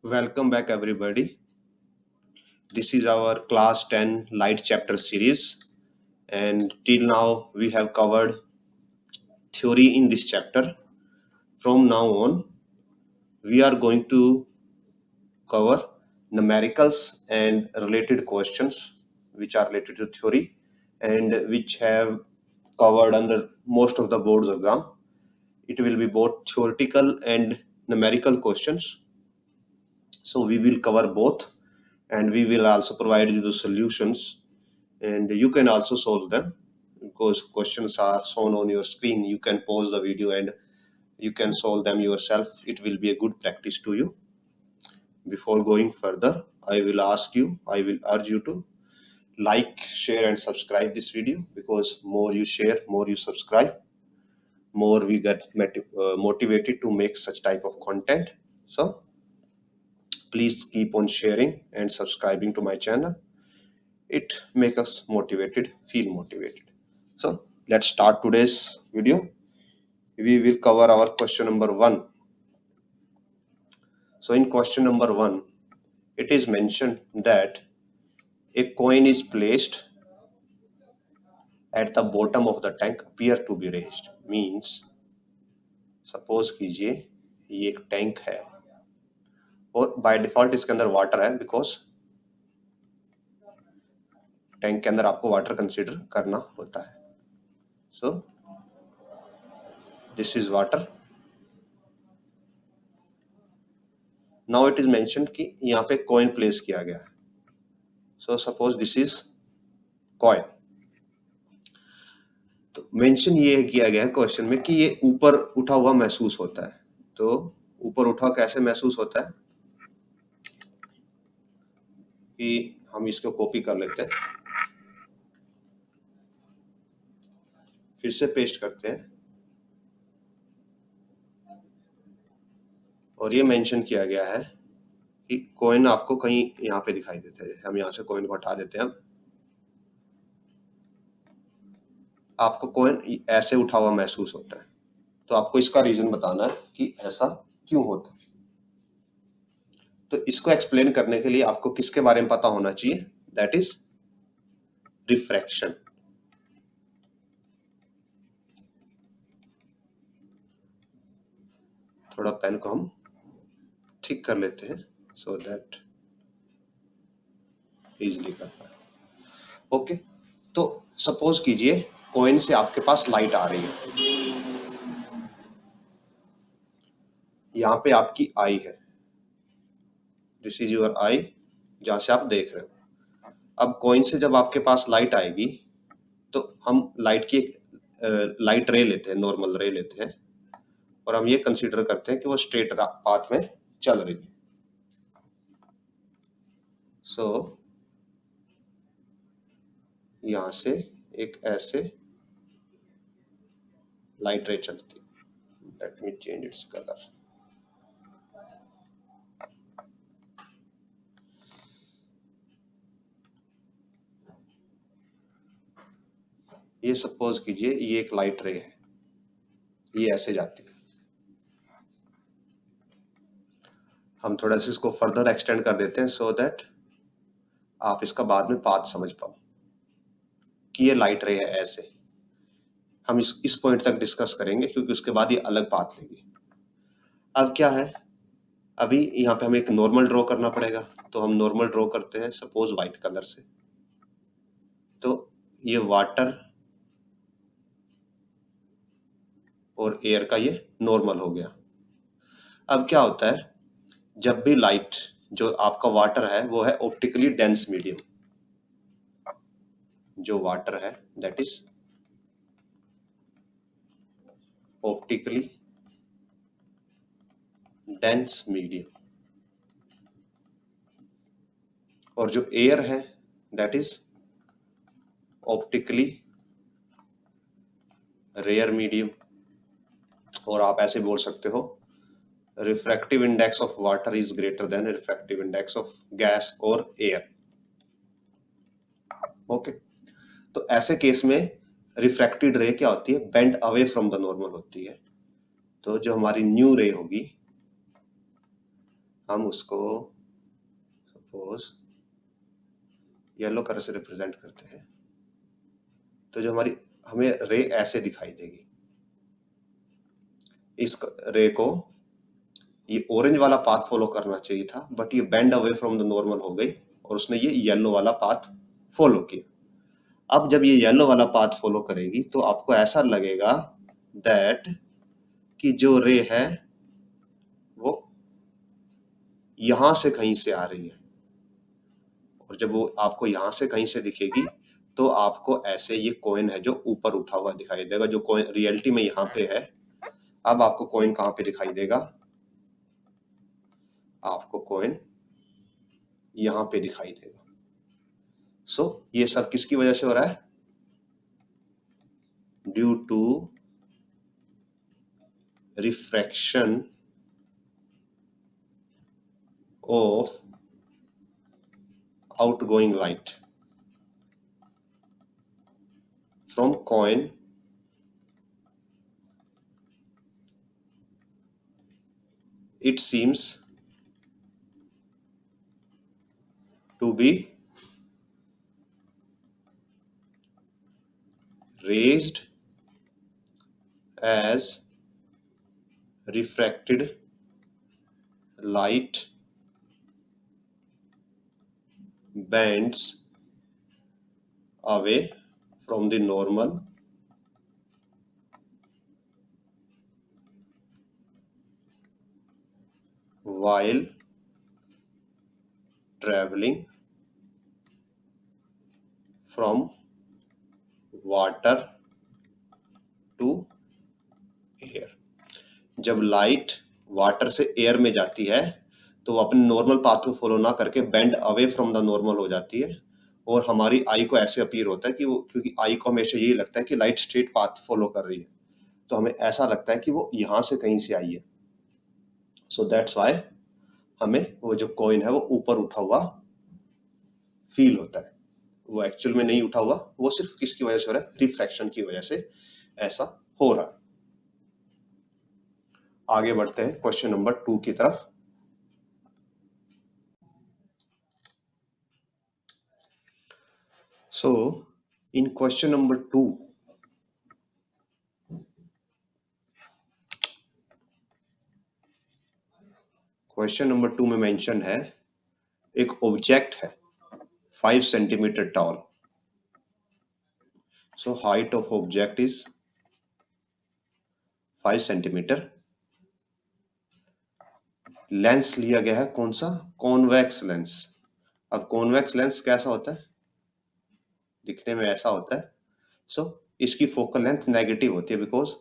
Welcome back, everybody. This is our class 10 light chapter series, and till now we have covered theory in this chapter. From now on, we are going to cover numericals and related questions which are related to theory and which have covered under most of the boards exam. It will be both theoretical and numerical questions. So we will cover both, and we will also provide you the solutions, and you can also solve them because questions are shown on your screen. You can pause the video and you can solve them yourself. It will be a good practice to you. Before going further, I will urge you to like, share and subscribe this video, because more you share, more you subscribe, more we get motivated to make such type of content. So please keep on sharing and subscribing to my channel. It makes us motivated, feel motivated. So let's start today's video. We will cover our question number 1. So in question number 1, it is mentioned that a coin is placed at the bottom of the tank appear to be raised. Means suppose कीजिए ये एक tank है और by default इसके अंदर water है, because tank के अंदर आपको वाटर कंसीडर करना होता है. So this is water. Now it is mentioned कि यहाँ पे कॉइन प्लेस किया गया है. सो सपोज दिस इज कॉइन. तो मेंशन ये किया गया है क्वेश्चन में कि ये ऊपर उठा हुआ महसूस होता है. तो ऊपर उठा कैसे महसूस होता है कि हम इसको कॉपी कर लेते हैं, फिर से पेस्ट करते हैं, और ये मेंशन किया गया है कि कॉइन आपको कहीं यहाँ पे दिखाई देता है. हम यहाँ से कॉइन को हटा देते हैं. अब आपको कॉइन ऐसे उठा हुआ महसूस होता है, तो आपको इसका रीजन बताना है कि ऐसा क्यों होता है. तो इसको एक्सप्लेन करने के लिए आपको किसके बारे में पता होना चाहिए? That is refraction. थोड़ा पेन को हम ठीक कर लेते हैं सो दैट इजीली कर पाए. ओके, तो सपोज कीजिए कॉइन से आपके पास लाइट आ रही है. यहाँ पे आपकी आई है, दिस इज योर आई, जहां से आप देख रहे हो. अब कॉइन से जब आपके पास लाइट आएगी तो हम लाइट की एक लाइट रे लेते हैं, नॉर्मल रे लेते हैं, और हम ये कंसीडर करते हैं कि वो स्ट्रेट पाथ में चल रही है. सो यहां से एक ऐसे लाइट रे चलती. Let me change its colour. ये सपोज कीजिए ये एक लाइट रे है, ये ऐसे जाती है. हम थोड़ा सा इसको फर्दर एक्सटेंड कर देते हैं सो दैट आप इसका बाद में पाथ समझ पाओ कि ये लाइट रे है ऐसे. हम इस पॉइंट तक डिस्कस करेंगे क्योंकि उसके बाद ये अलग पाथ लेगी. अब क्या है, अभी यहाँ पे हमें एक नॉर्मल ड्रॉ करना पड़ेगा. तो हम नॉर्मल ड्रॉ करते हैं सपोज व्हाइट कलर से. तो ये वाटर और एयर का ये नॉर्मल हो गया. अब क्या होता है, जब भी लाइट, जो आपका वाटर है वो है ऑप्टिकली डेंस मीडियम. जो वाटर है that is optically dense medium, और जो एयर है that is optically rare medium. और आप ऐसे बोल सकते हो refractive index of water is greater than refractive index of gas और एयर. ओके, तो ऐसे केस में रिफ्रैक्टेड रे क्या होती है? Bend away from the normal होती है. तो जो हमारी न्यू रे होगी, हम उसको सपोज येलो कलर से रिप्रेजेंट करते हैं, तो जो हमारी हमें रे ऐसे दिखाई देगी। इस रे को ये ऑरेंज वाला पाथ फॉलो करना चाहिए था, बट ये bend away from the normal हो गई और उसने ये येलो वाला पाथ फॉलो किया। अब जब ये येलो वाला पाथ फॉलो करेगी तो आपको ऐसा लगेगा दैट कि जो रे है वो यहां से कहीं से आ रही है, और जब वो आपको यहां से कहीं से दिखेगी तो आपको ऐसे ये कॉइन है जो ऊपर उठा हुआ दिखाई देगा, जो कॉइन रियलिटी में यहाँ पे है। अब आपको कॉइन कहां पे दिखाई देगा? आपको कॉइन यहां पे दिखाई देगा। सो ये सब किसकी वजह से हो रहा है? Due to refraction of outgoing light from coin it seems to be raised as refracted light bends away from the normal while traveling from water to air। जब लाइट वाटर से एयर में जाती है तो वो अपने नॉर्मल पाथ को follow ना करके bend away from the normal हो जाती है, और हमारी आई को ऐसे अपीयर होता है कि वो, क्योंकि आई को हमेशा यही लगता है कि लाइट स्ट्रेट पाथ फॉलो कर रही है, तो हमें ऐसा लगता है कि वो यहां से कहीं से आई है। सो दैट्स वाई हमें वो जो कॉइन है वो ऊपर उठा हुआ फील होता है। वो एक्चुअल में नहीं उठा हुआ, वो सिर्फ किसकी वजह से हो रहा है? रिफ्रैक्शन की वजह से ऐसा हो रहा है। आगे बढ़ते हैं क्वेश्चन नंबर 2 की तरफ। So in question number 2, question number 2 में मेंशन है एक ऑब्जेक्ट है 5 centimetre toll. So height of object is 5 centimetre. Lens लिया गया है कौन सा? Convex lens. अब कॉन्वेक्स लेंस कैसा होता है? दिखने में ऐसा होता है। सो इसकी फोकल लेंथ नेगेटिव होती है, बिकॉज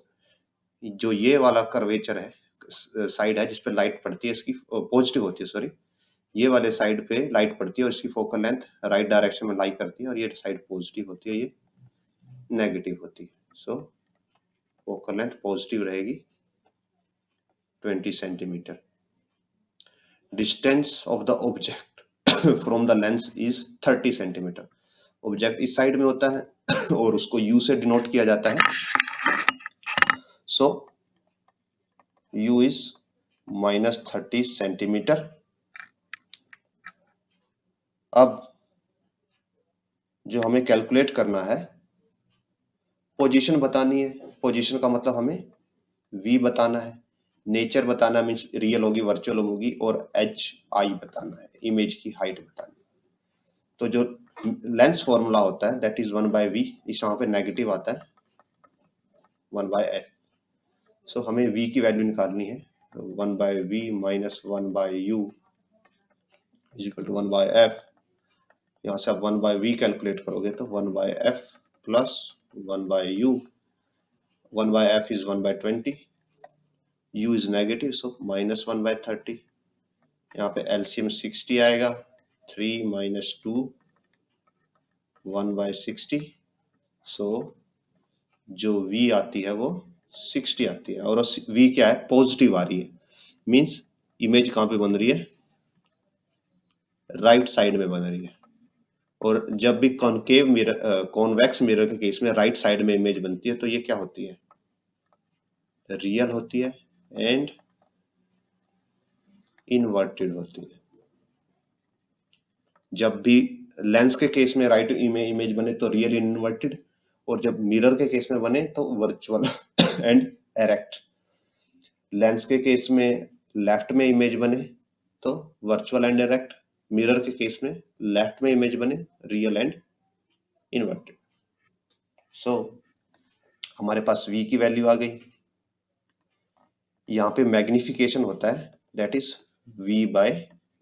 जो ये वाला कर्वेचर है, साइड है जिसपे लाइट पड़ती है, इसकी पॉजिटिव होती है, सॉरी, ये वाले साइड पे लाइट पड़ती है और इसकी फोकल लेंथ राइट डायरेक्शन में लाई करती है, और ये साइड पॉजिटिव होती है, ये नेगेटिव होती है। सो फोकल लेंथ पॉजिटिव रहेगी 20 centimetre. Distance of the object from the lens is 30 centimetre. Object इस साइड में होता है और उसको यू से डिनोट किया जाता है। So you is -30 centimetre. अब जो हमें कैलकुलेट करना है, पोजीशन बतानी है। पोजीशन का मतलब हमें v बताना है, नेचर बताना मीन्स रियल होगी वर्चुअल होगी, और hi बताना है, इमेज की हाइट बतानी है। तो जो लेंस फॉर्मूला होता है दैट इज 1/v, इस यहाँ पे नेगेटिव आता है 1/f। सो हमें v की वैल्यू निकालनी है, 1/v minus 1/u is equal to 1/f। यहाँ से आप 1/v कैलकुलेट करोगे तो 1/f plus 1/u, 1/f is 1/20, u is negative, so -1/30। यहाँ पे एलसीएम 60 आएगा, 3 माइनस 2 1/60। सो जो v आती है वो 60 आती है, और v क्या है? पॉजिटिव आ रही है, मींस इमेज कहाँ पे बन रही है? राइट साइड में बन रही है। और जब भी कॉनकेव मिरर, कॉन्वेक्स मिरर के केस में राइट साइड में इमेज बनती है तो ये क्या होती है? रियल होती है, एंड इन्वर्टेड होती है। जब भी लेंस के केस में राइट इमेज बने तो रियल इन्वर्टेड, और जब मिरर के केस में बने तो वर्चुअल एंड एरेक्ट। लेंस के केस में लेफ्ट में इमेज बने तो वर्चुअल एंड एरेक्ट, मिरर के केस में लेफ्ट में इमेज बने रियल एंड इन्वर्टेड। सो हमारे पास v की वैल्यू आ गई। यहाँ पे मैग्निफिकेशन होता है, that is v by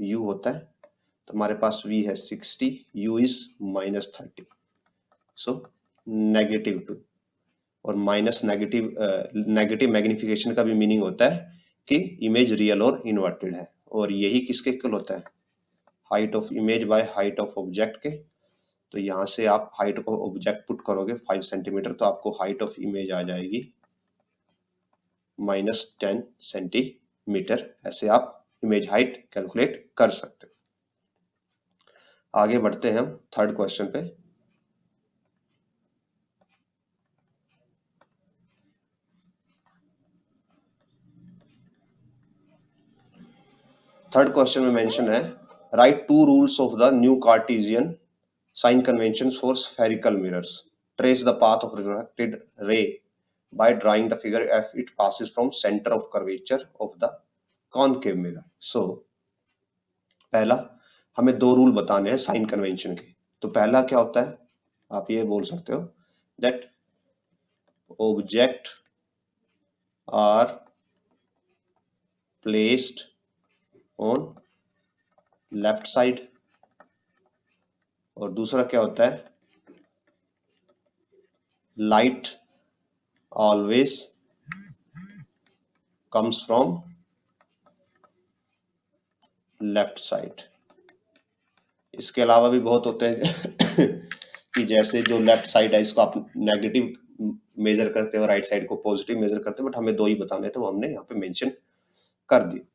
u होता है। तो हमारे पास v है 60, u इज -30, सो -2। और माइनस नेगेटिव मैग्निफिकेशन का भी मीनिंग होता है कि इमेज रियल और इन्वर्टेड है। और यही किसके इक्वल होता है? Height of image by height of object के। तो यहाँ से आप हाइट ऑफ ऑब्जेक्ट पुट करोगे 5 सेंटीमीटर, तो आपको हाइट ऑफ इमेज आ जाएगी -10 सेंटीमीटर। ऐसे आप इमेज हाइट कैलकुलेट कर सकते हो। आगे बढ़ते हैं हम थर्ड क्वेश्चन पे। थर्ड क्वेश्चन में मेंशन है, right 2 rules of the new Cartesian sign conventions for spherical mirrors. Trace the path of refracted ray by drawing the figure if it passes from center of curvature of the concave mirror. So पहला हमें 2 rule बताने हैं sign convention के। तो पहला क्या होता है, आप ये बोल सकते हो that object are placed on left side, और दूसरा क्या होता है, light always comes from left side. इसके अलावा भी बहुत होते हैं कि जैसे जो लेफ्ट साइड है इसको आप नेगेटिव मेजर करते हो, राइट साइड को पॉजिटिव मेजर करते हो, बट हमें 2 ही बताने थे, वो हमने यहाँ पे मेंशन कर दिए।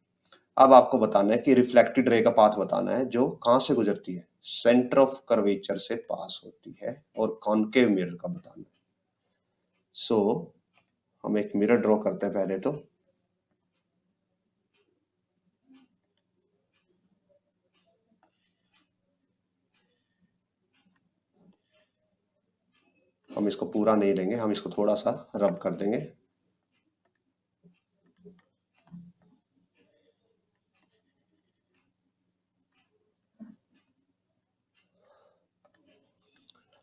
अब आपको बताना है कि रिफ्लेक्टेड रे का पाथ बताना है जो कहाँ से गुजरती है, सेंटर ऑफ कर्वेचर से पास होती है, और कॉनकेव मिरर का बताना है। सो हम एक मिरर ड्रॉ करते हैं पहले तो। हम इसको पूरा नहीं लेंगे, हम इसको थोड़ा सा रब कर देंगे।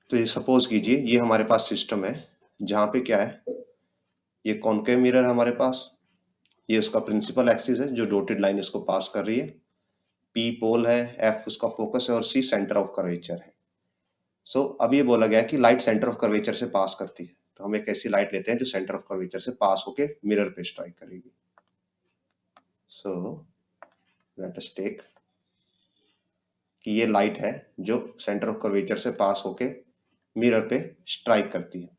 तो ये सपोज कीजिए ये हमारे पास सिस्टम है जहां पे क्या है, ये कॉनकेव मिरर है हमारे पास, ये उसका प्रिंसिपल एक्सिस है जो डॉटेड लाइन इसको पास कर रही है, पी पोल है, एफ उसका फोकस है, और सी सेंटर ऑफ कर्वेचर है। सो अब ये बोला गया कि लाइट सेंटर ऑफ कर्वेचर से पास करती है, तो हम एक ऐसी लाइट लेते हैं जो सेंटर ऑफ कर्वेचर से पास होके मिरर पे स्ट्राइक करेगी। सो लेट अस टेक कि ये लाइट है जो सेंटर ऑफ कर्वेचर से पास होके मिरर पे स्ट्राइक करती है।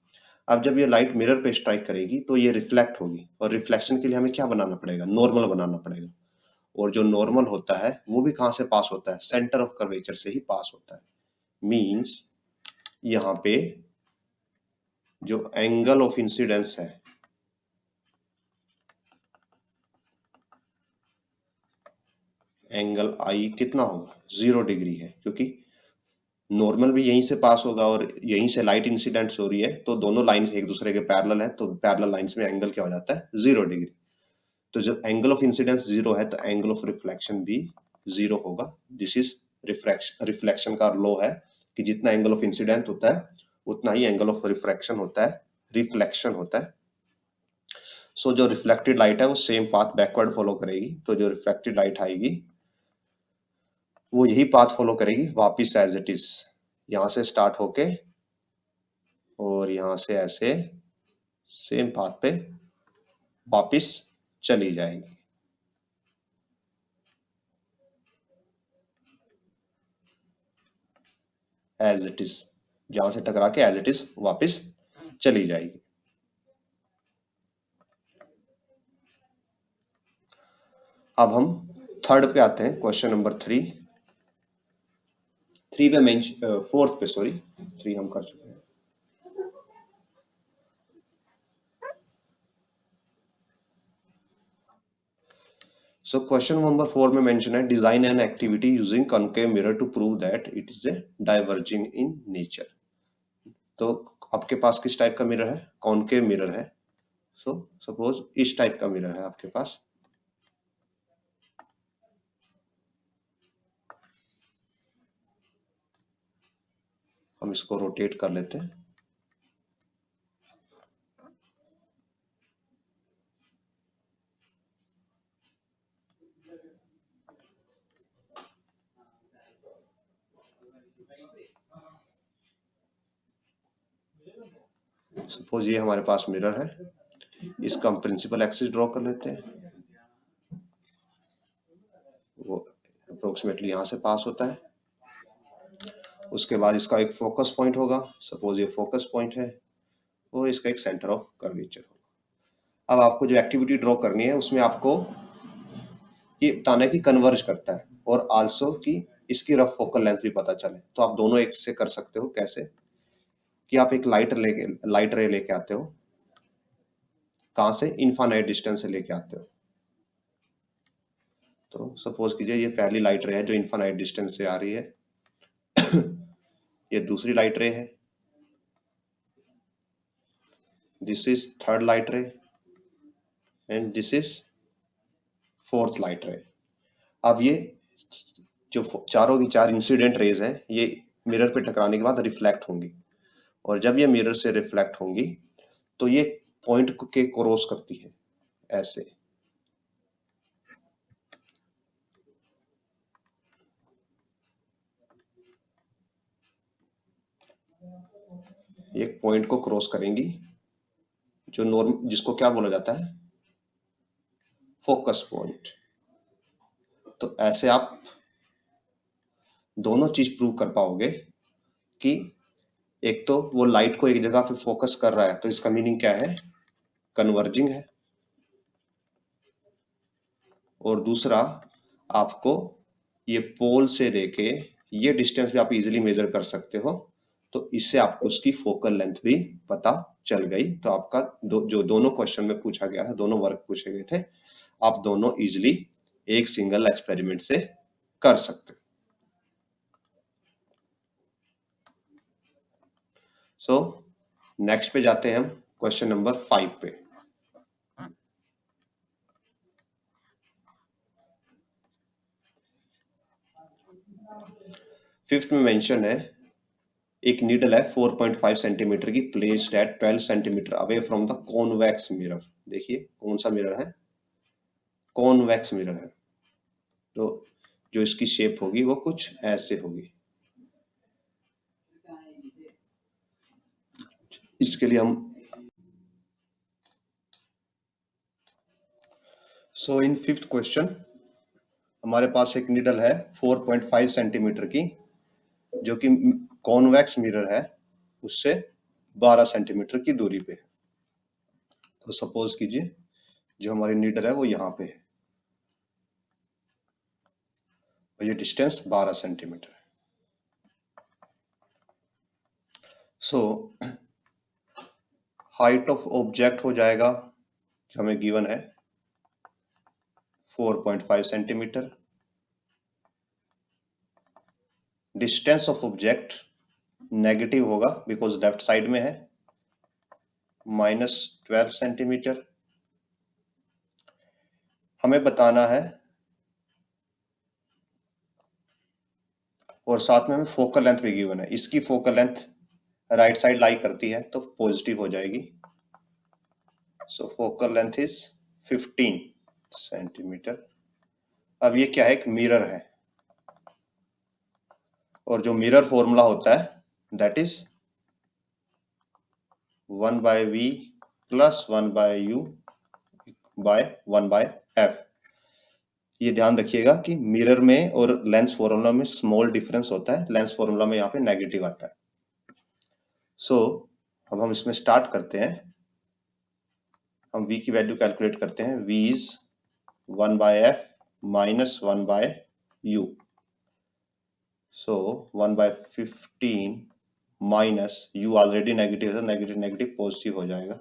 अब जब ये लाइट मिरर पे स्ट्राइक करेगी तो ये रिफ्लेक्ट होगी, और रिफ्लेक्शन के लिए हमें क्या बनाना पड़ेगा, नॉर्मल बनाना पड़ेगा। और जो नॉर्मल होता है वो भी कहां से पास होता है, सेंटर ऑफ कर्वेचर से ही पास होता है। मींस यहाँ पे जो एंगल ऑफ इंसिडेंस है, एंगल आई कितना होगा, 0 डिग्री है, क्योंकि नॉर्मल भी यहीं से पास होगा और यहीं से लाइट इंसिडेंट हो रही है, तो दोनों लाइन एक दूसरे के पैरेलल है, तो पैरेलल लाइंस में एंगल क्या हो जाता है, 0 डिग्री। तो जब एंगल ऑफ इंसिडेंस 0 है तो एंगल ऑफ रिफ्लेक्शन भी 0 होगा। दिस इज रिफ्लेक्शन का लॉ है कि जितना एंगल ऑफ इंसिडेंट होता है उतना ही एंगल ऑफ रिफ्रैक्शन होता है, रिफ्लेक्शन होता है। सो जो रिफ्लेक्टेड लाइट है वो सेम पाथ बैकवर्ड फॉलो करेगी, तो जो रिफ्लेक्टेड लाइट आएगी वो यही पाथ फॉलो करेगी वापिस एज इट इज, यहां से स्टार्ट होके और यहां से ऐसे सेम पाथ पे वापिस चली जाएगी। एज इट इज, जहां से टकरा के एज इट इज वापिस चली जाएगी। अब हम थर्ड पे आते हैं, क्वेश्चन नंबर 3 पे फोर्थ पे, सॉरी 3 हम कर चुके हैं। सो क्वेश्चन नंबर 4 में मेंशन है design an activity using concave mirror to prove that it is a diverging in nature. तो आपके पास किस टाइप का मिरर है? कॉनकेव मिरर है। सो सपोज इस टाइप का मिरर है आपके पास। हम इसको रोटेट कर लेते हैं। सपोज ये हमारे पास मिरर है, इसका हम प्रिंसिपल एक्सिस ड्रॉ कर लेते हैं। वो अप्रोक्सीमेटली यहाँ से पास होता है। उसके बाद इसका एक फोकस पॉइंट होगा, सपोज ये फोकस पॉइंट है, और इसका एक सेंटर ऑफ कर्वेचर होगा। अब आपको जो एक्टिविटी ड्रॉ करनी है उसमें आपको ये बताना है कि कन्वर्ज करता है और आल्सो कि इसकी रफ फोकल लेंथ भी पता चले। तो आप दोनों एक से कर सकते हो। कैसे? कि आप एक लाइट रे लेके आते हो। कहाँ से? इनफाइनाइट डिस्टेंस से लेके आते हो। तो सपोज कीजिए ये पहली लाइट रे है जो इनफाइनाइट डिस्टेंस से आ रही है। ये दूसरी लाइट रे है। दिस इज थर्ड लाइट रे and this is fourth light रे। अब ये जो चारों की चार इंसिडेंट रेज हैं ये मिरर पे टकराने के बाद रिफ्लेक्ट होंगी, और जब ये मिरर से रिफ्लेक्ट होंगी तो ये पॉइंट के क्रॉस करती है ऐसे। एक पॉइंट को क्रॉस करेंगी जो नॉर्म जिसको क्या बोला जाता है? Focus point. तो ऐसे आप दोनों चीज प्रूव कर पाओगे कि एक तो वो लाइट को एक जगह पे फोकस कर रहा है तो इसका मीनिंग क्या है? कन्वर्जिंग है। और दूसरा, आपको ये पोल से लेके ये डिस्टेंस भी आप इजीली मेजर कर सकते हो, तो इससे आपको उसकी फोकल लेंथ भी पता चल गई। तो आपका जो दोनों क्वेश्चन में पूछा गया है, दोनों वर्क पूछे गए थे, आप दोनों इजीली एक सिंगल एक्सपेरिमेंट से कर सकते हो। सो नेक्स्ट पे जाते हैं हम क्वेश्चन नंबर 5 पे। फिफ्थ में मेंशन है एक नीडल है 4.5 सेंटीमीटर की, placed at 12 centimetre away from the convex mirror. देखिए कौन सा मिरर है? कॉन्वेक्स मिरर है। तो जो इसकी शेप होगी वो कुछ ऐसे होगी। इसके लिए हम इन फिफ्थ क्वेश्चन हमारे पास एक नीडल है 4.5 सेंटीमीटर की, जो कि कॉन्वेक्स मिरर है, उससे 12 सेंटीमीटर की दूरी पे है। तो सपोज कीजिए जो हमारी नीडल है वो यहाँ पे है और ये डिस्टेंस 12 सेंटीमीटर है। हाइट ऑफ ऑब्जेक्ट हो जाएगा जो हमें गिवन है 4.5 centimetre. Distance of object negative होगा बिकॉज लेफ्ट साइड में है, -12 सेंटीमीटर। हमें बताना है और साथ में हमें फोकल लेंथ भी गिवन है। इसकी फोकल लेंथ राइट साइड लाई करती है तो पॉजिटिव हो जाएगी। सो फोकल लेंथ इज 15 सेंटीमीटर। अब ये क्या है? एक मिरर है, और जो मिरर फॉर्मूला होता है that is 1/v + 1/u / 1/f। ये ध्यान रखिएगा कि मिरर में और लेंस फॉर्मूला में स्मॉल डिफरेंस होता है। लेंस फॉर्मूला में यहाँ पे नेगेटिव आता है। अब हम इसमें स्टार्ट करते हैं। हम v की वैल्यू कैलकुलेट करते हैं। v is 1/f - 1/u। 1/15 minus u already negative है, नेगेटिव नेगेटिव पॉजिटिव हो जाएगा।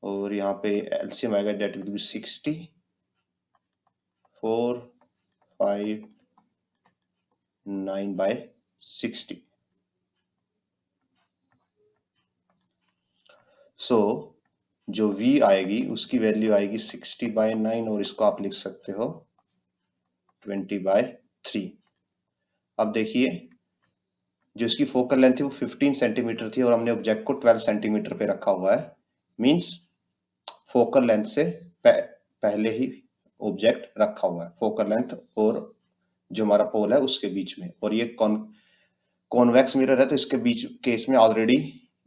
और यहाँ पे एलसीएम आएगा, दैट विल बी 60, 4, 5, 9 by 60. सो जो v आएगी उसकी वैल्यू आएगी 60/9 और इसको आप लिख सकते हो 20/3। अब देखिए जो इसकी फोकल लेंथ थी वो 15 सेंटीमीटर थी और हमने ऑब्जेक्ट को 12 सेंटीमीटर पे रखा हुआ है, मींस फोकल लेंथ से पहले ही ऑब्जेक्ट रखा हुआ है, फोकल लेंथ और जो हमारा पोल है उसके बीच में। और ये कॉन्वेक्स मिरर है तो इसके बीच केस में ऑलरेडी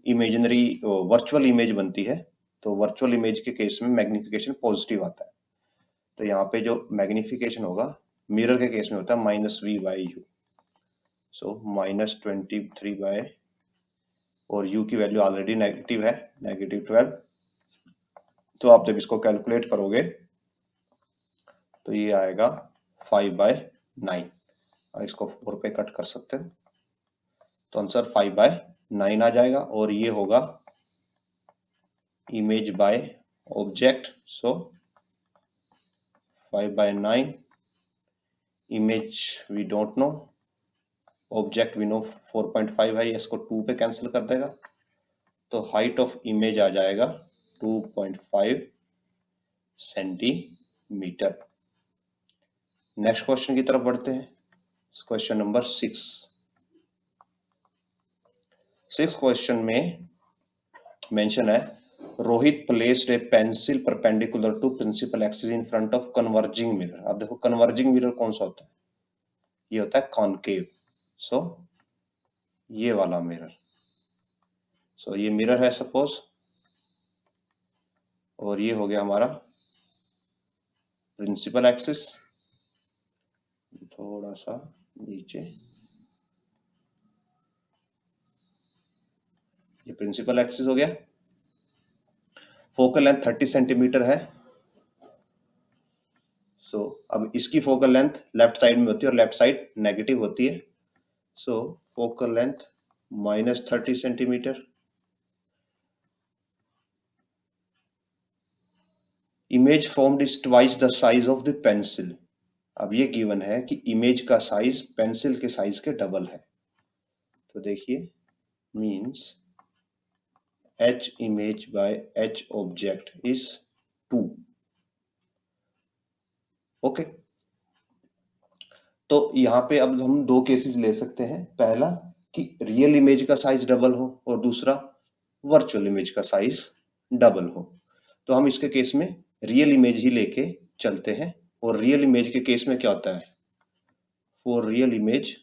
इमेजिनरी वर्चुअल इमेज बनती है, तो वर्चुअल इमेज के केस में मैग्निफिकेशन पॉजिटिव आता है। तो यहाँ पे जो मैग्निफिकेशन होगा मिरर के केस में होता है -v/u, सो -23 और u की वैल्यू ऑलरेडी नेगेटिव है, -12। तो आप जब इसको कैलकुलेट करोगे तो ये आएगा 5/9 और इसको 4 पे कट कर सकते हो तो आंसर 5/9 आ जाएगा। और ये होगा image by object, so 5/9, image we don't know, object we know 4.5 है, इसको 2 पे कैंसिल कर देगा तो हाइट ऑफ इमेज आ जाएगा 2.5 सेंटीमीटर। नेक्स्ट क्वेश्चन की तरफ बढ़ते हैं, क्वेश्चन नंबर 6। क्वेश्चन में मेंशन है Rohit placed a pencil perpendicular to principal axis in front of converging mirror. अब देखो कन्वर्जिंग मिरर कौन सा होता है, ये होता है कॉनकेव, सो ये वाला मिरर। सो ये मिरर है सपोज और ये हो गया हमारा प्रिंसिपल एक्सिस, थोड़ा सा नीचे, ये प्रिंसिपल एक्सिस हो गया। फोकल लेंथ 30 सेंटीमीटर है। सो अब इसकी फोकल लेंथ लेफ्ट साइड में होती है और लेफ्ट साइड नेगेटिव होती है, so focal length -30 centimetre. Image formed is twice the size of the pencil. अब ये गिवन है कि इमेज का साइज पेंसिल के साइज के डबल है, तो देखिए means h image by h object is 2। Okay, तो यहाँ पे अब हम दो केसेस ले सकते हैं, पहला कि रियल इमेज का साइज डबल हो और दूसरा वर्चुअल इमेज का साइज डबल हो। तो हम इसके केस में रियल इमेज ही लेके चलते हैं। और रियल इमेज के केस में क्या होता है, फॉर रियल इमेज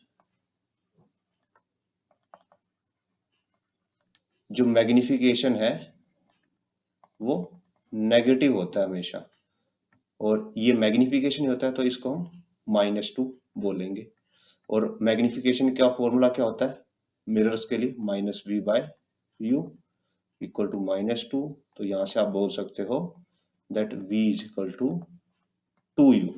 जो मैग्निफिकेशन है वो नेगेटिव होता है हमेशा, और ये मैग्निफिकेशन होता है तो इसको हम -2 बोलेंगे। और मैग्निफिकेशन का फॉर्मूला क्या होता है मिरर्स के लिए, -v/u इक्वल टू -2। तो यहां से आप बोल सकते हो that v is equal to 2u।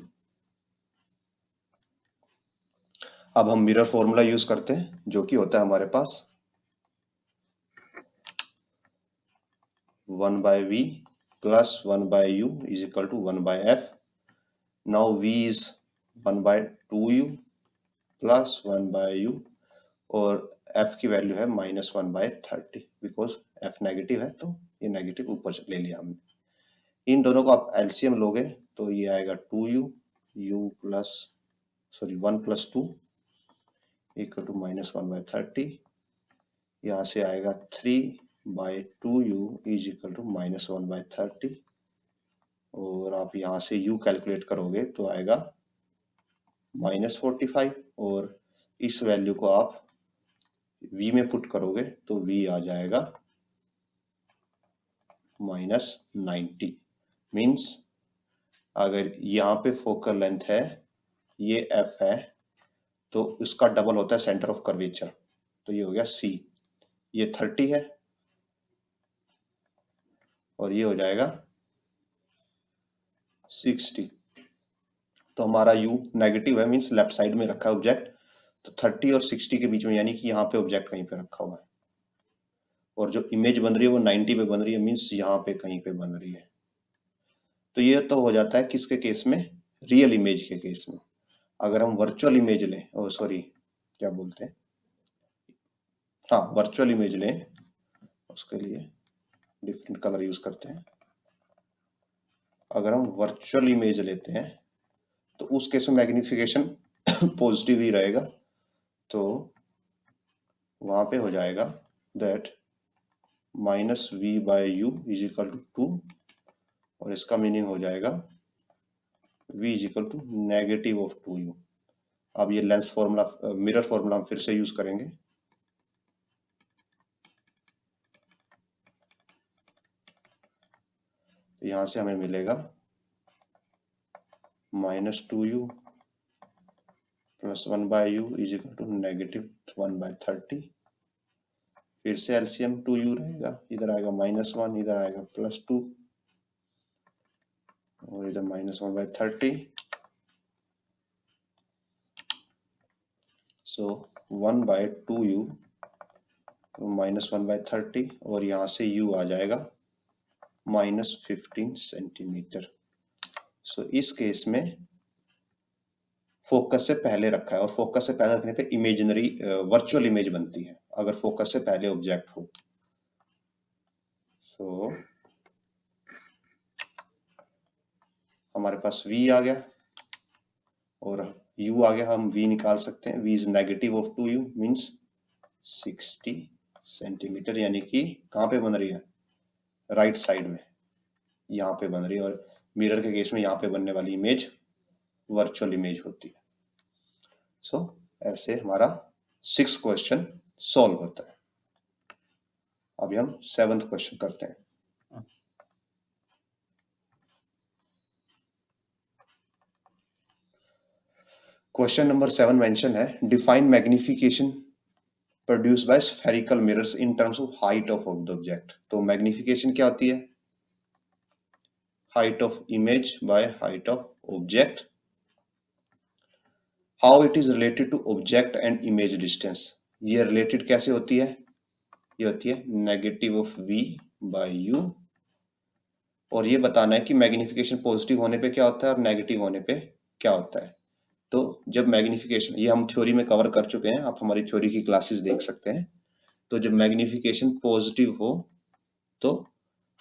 अब हम मिरर फॉर्मूला यूज करते हैं जो कि होता है हमारे पास 1/v plus 1/u is equal to 1/f। now v is 1/2u plus 1/u और f की वैल्यू है -1/30, बिकॉज f नेगेटिव है तो ये नेगेटिव ऊपर ले लिया हमने। इन दोनों को आप एलसीएम लोगे तो ये आएगा 2u, u plus 1 + 2 equal to -1/30। यहाँ से आएगा 3/2u इज इक्वल टू -1/30 और आप यहाँ से u कैलकुलेट करोगे तो आएगा -45 और इस वैल्यू को आप v में पुट करोगे तो v आ जाएगा -90। मीन्स अगर यहाँ पे फोकल लेंथ है ये f है तो इसका डबल होता है सेंटर ऑफ कर्वेचर, तो ये हो गया c, ये 30 है और ये हो जाएगा 60। तो हमारा u नेगेटिव है, मीन्स लेफ्ट साइड में रखा है ऑब्जेक्ट, तो 30 और 60 के बीच में, यानी कि यहाँ पे ऑब्जेक्ट कहीं पे रखा हुआ है। और जो इमेज बन रही है वो 90 पे बन रही है, मीन्स यहाँ पे कहीं पे बन रही है। तो ये तो हो जाता है किसके केस में, रियल इमेज के केस में। अगर हम वर्चुअल इमेज लें, ओ सॉरी क्या बोलते हैं, हाँ वर्चुअल इमेज लें, उसके लिए डिफरेंट कलर यूज करते हैं। अगर हम वर्चुअल इमेज लेते हैं तो उस केस में मैग्निफिकेशन पॉजिटिव ही रहेगा, तो वहां पे हो जाएगा that -v/u is equal to 2, और इसका मीनिंग हो जाएगा v is equal to -2u। अब ये लेंस फॉर्मूला, मिरर फॉर्मूला हम फिर से यूज करेंगे। तो यहां से हमें मिलेगा -2u plus 1/u is equal to -1/30। फिर से एलसीएम 2u रहेगा, इधर आएगा -1, इधर आएगा +2, और इधर -1/30। सो 1/2u -1/30, और यहाँ से u आ जाएगा -15 सेंटीमीटर। सो इस केस में फोकस से पहले रखा है, और फोकस से पहले रखने पे इमेजिनरी वर्चुअल इमेज बनती है अगर फोकस से पहले ऑब्जेक्ट हो। सो हमारे पास v आ गया और u आ गया, हम v निकाल सकते हैं। v is -2u means 60 centimetre, यानी कि कहाँ पे बन रही है, राइट साइड में, यहाँ पे बन रही है। और मिरर के केस में यहाँ पे बनने वाली इमेज वर्चुअल इमेज होती है। सो ऐसे हमारा 6 क्वेश्चन सॉल्व होता है। अभी हम 7th क्वेश्चन करते हैं। क्वेश्चन नंबर 7 मेंशन है, define magnification produced by spherical mirrors in terms of height of the object. तो मैग्निफिकेशन क्या होती है, height of image by height of object. How it is related to object and image distance. ये related कैसे होती है, ये होती है -v/u, और ये बताना है कि मैग्निफिकेशन पॉजिटिव होने पे क्या होता है और नेगेटिव होने पे क्या होता है। तो जब मैग्निफिकेशन, ये हम थ्योरी में कवर कर चुके हैं, आप हमारी थ्योरी की क्लासेस देख सकते हैं। तो जब मैग्निफिकेशन पॉजिटिव हो तो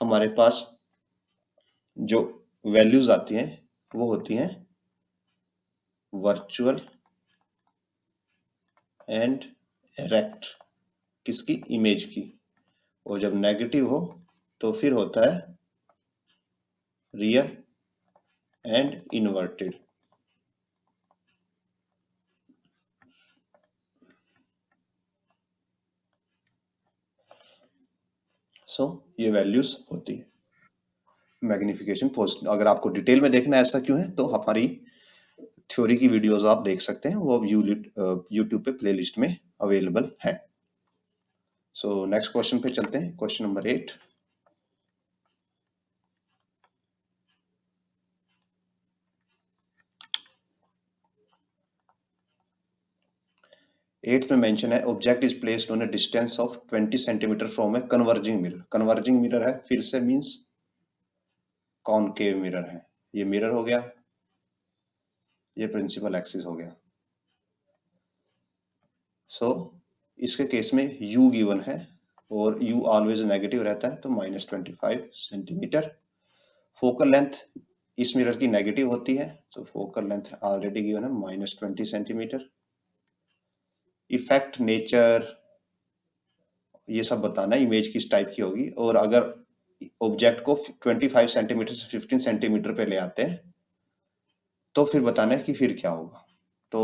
हमारे पास जो वैल्यूज आती हैं वो होती हैं वर्चुअल एंड एरेक्ट, किसकी, इमेज की। और जब नेगेटिव हो तो फिर होता है रियल एंड इन्वर्टेड। सो ये वैल्यूज होती है मैग्निफिकेशन पॉजिटिव। अगर आपको डिटेल में देखना है ऐसा क्यों है, तो हमारी थ्योरी की वीडियोस आप देख सकते हैं, वो यूट्यूब पे प्लेलिस्ट में अवेलेबल है। सो नेक्स्ट क्वेश्चन पे चलते हैं, क्वेश्चन नंबर 8। एट्थ में मेंशन है, object is placed on a distance of 20 centimetre from a converging mirror. Converging mirror है, फिर से मींस कॉनकेव मिरर है। ये मिरर हो गया, ये प्रिंसिपल एक्सिस हो गया। सो इसके केस में u गिवन है और u ऑलवेज नेगेटिव रहता है, तो -25 सेंटीमीटर। फोकल लेंथ इस मिरर की नेगेटिव होती है, तो फोकल लेंथ ऑलरेडी गिवन है -20 सेंटीमीटर। इफेक्ट, नेचर, ये सब बताना है, इमेज किस टाइप की होगी। और अगर ऑब्जेक्ट को 25 सेंटीमीटर से 15 सेंटीमीटर पे ले आते हैं तो फिर बताना है कि फिर क्या होगा। तो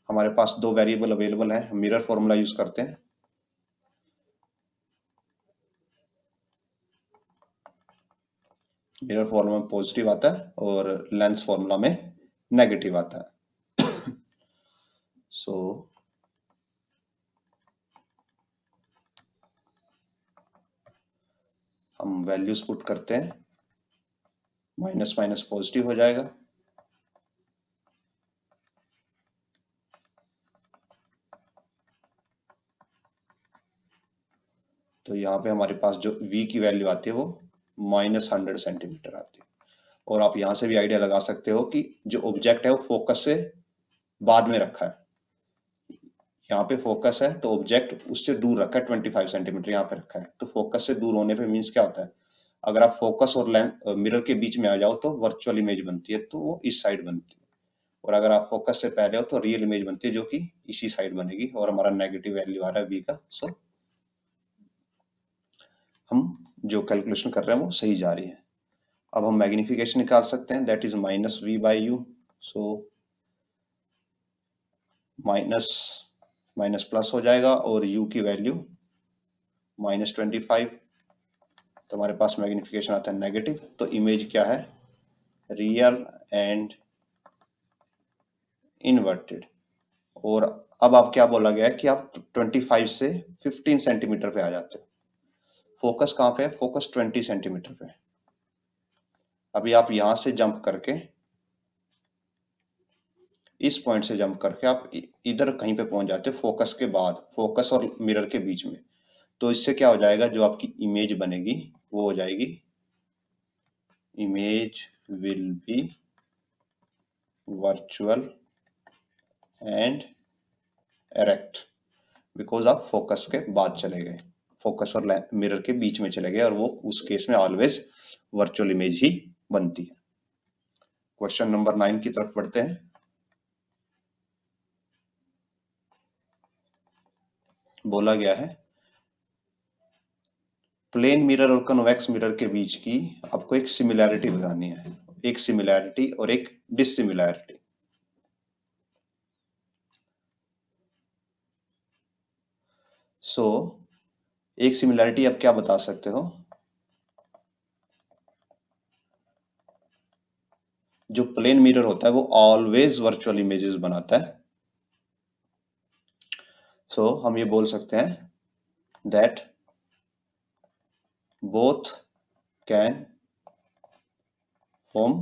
हमारे पास दो वेरिएबल अवेलेबल है, हम मिरर फॉर्मूला यूज करते हैं। मिरर फॉर्मूला में पॉजिटिव आता है और लेंस फॉर्मूला में नेगेटिव आता है। सो हम वैल्यूज पुट करते हैं, माइनस माइनस पॉजिटिव हो जाएगा, तो यहाँ पे हमारे पास जो v की वैल्यू आती है वो -100 सेंटीमीटर आती है। और आप यहाँ से भी आइडिया लगा सकते हो कि जो ऑब्जेक्ट है वो फोकस से बाद में रखा है। यहाँ पे फोकस है तो ऑब्जेक्ट उससे दूर रखा है, 25 सेंटीमीटर यहाँ पे रखा है। तो फोकस से दूर होने पे मीन्स क्या होता है, अगर आप फोकस और लेंस मिरर के बीच में आ जाओ तो वर्चुअल इमेज बनती है, तो वो इस साइड बनती है। और अगर आप फोकस से पहले हो तो रियल इमेज बनती है, जो कि इसी साइड बनेगी। और हमारा नेगेटिव वैल्यू आ रहा है v का। सो हम जो कैलकुलेशन कर रहे हैं वो सही जा रही है। अब हम मैग्निफिकेशन निकाल सकते हैं, that is -v/u। So minus minus plus हो जाएगा और u की वैल्यू -25, तो हमारे पास मैग्निफिकेशन आता है नेगेटिव। तो इमेज क्या है, रियल एंड इन्वर्टेड। और अब आप क्या बोला गया है कि आप 25 से 15 सेंटीमीटर पे आ जाते हो। फोकस कहाँ पे है, फोकस 20 सेंटीमीटर पे। अभी आप यहां से जंप करके, इस पॉइंट से जंप करके आप इधर कहीं पे पहुंच जाते हो फोकस के बाद, फोकस और मिरर के बीच में। तो इससे क्या हो जाएगा, जो आपकी इमेज बनेगी वो हो जाएगी, image will be virtual and erect, because आप फोकस के बाद चले गए, फोकस और मिरर के बीच में चले गए, और वो उस केस में ऑलवेज वर्चुअल इमेज ही बनती है। क्वेश्चन नंबर 9 की तरफ बढ़ते हैं। बोला गया है प्लेन मिरर और कन्वेक्स मिरर के बीच की आपको एक सिमिलैरिटी बतानी है, एक सिमिलैरिटी और एक डिससिमिलैरिटी। सो एक सिमिलैरिटी आप क्या बता सकते हो, जो प्लेन मिरर होता है वो ऑलवेज वर्चुअल इमेजेस बनाता है। सो हम ये बोल सकते हैं that both can form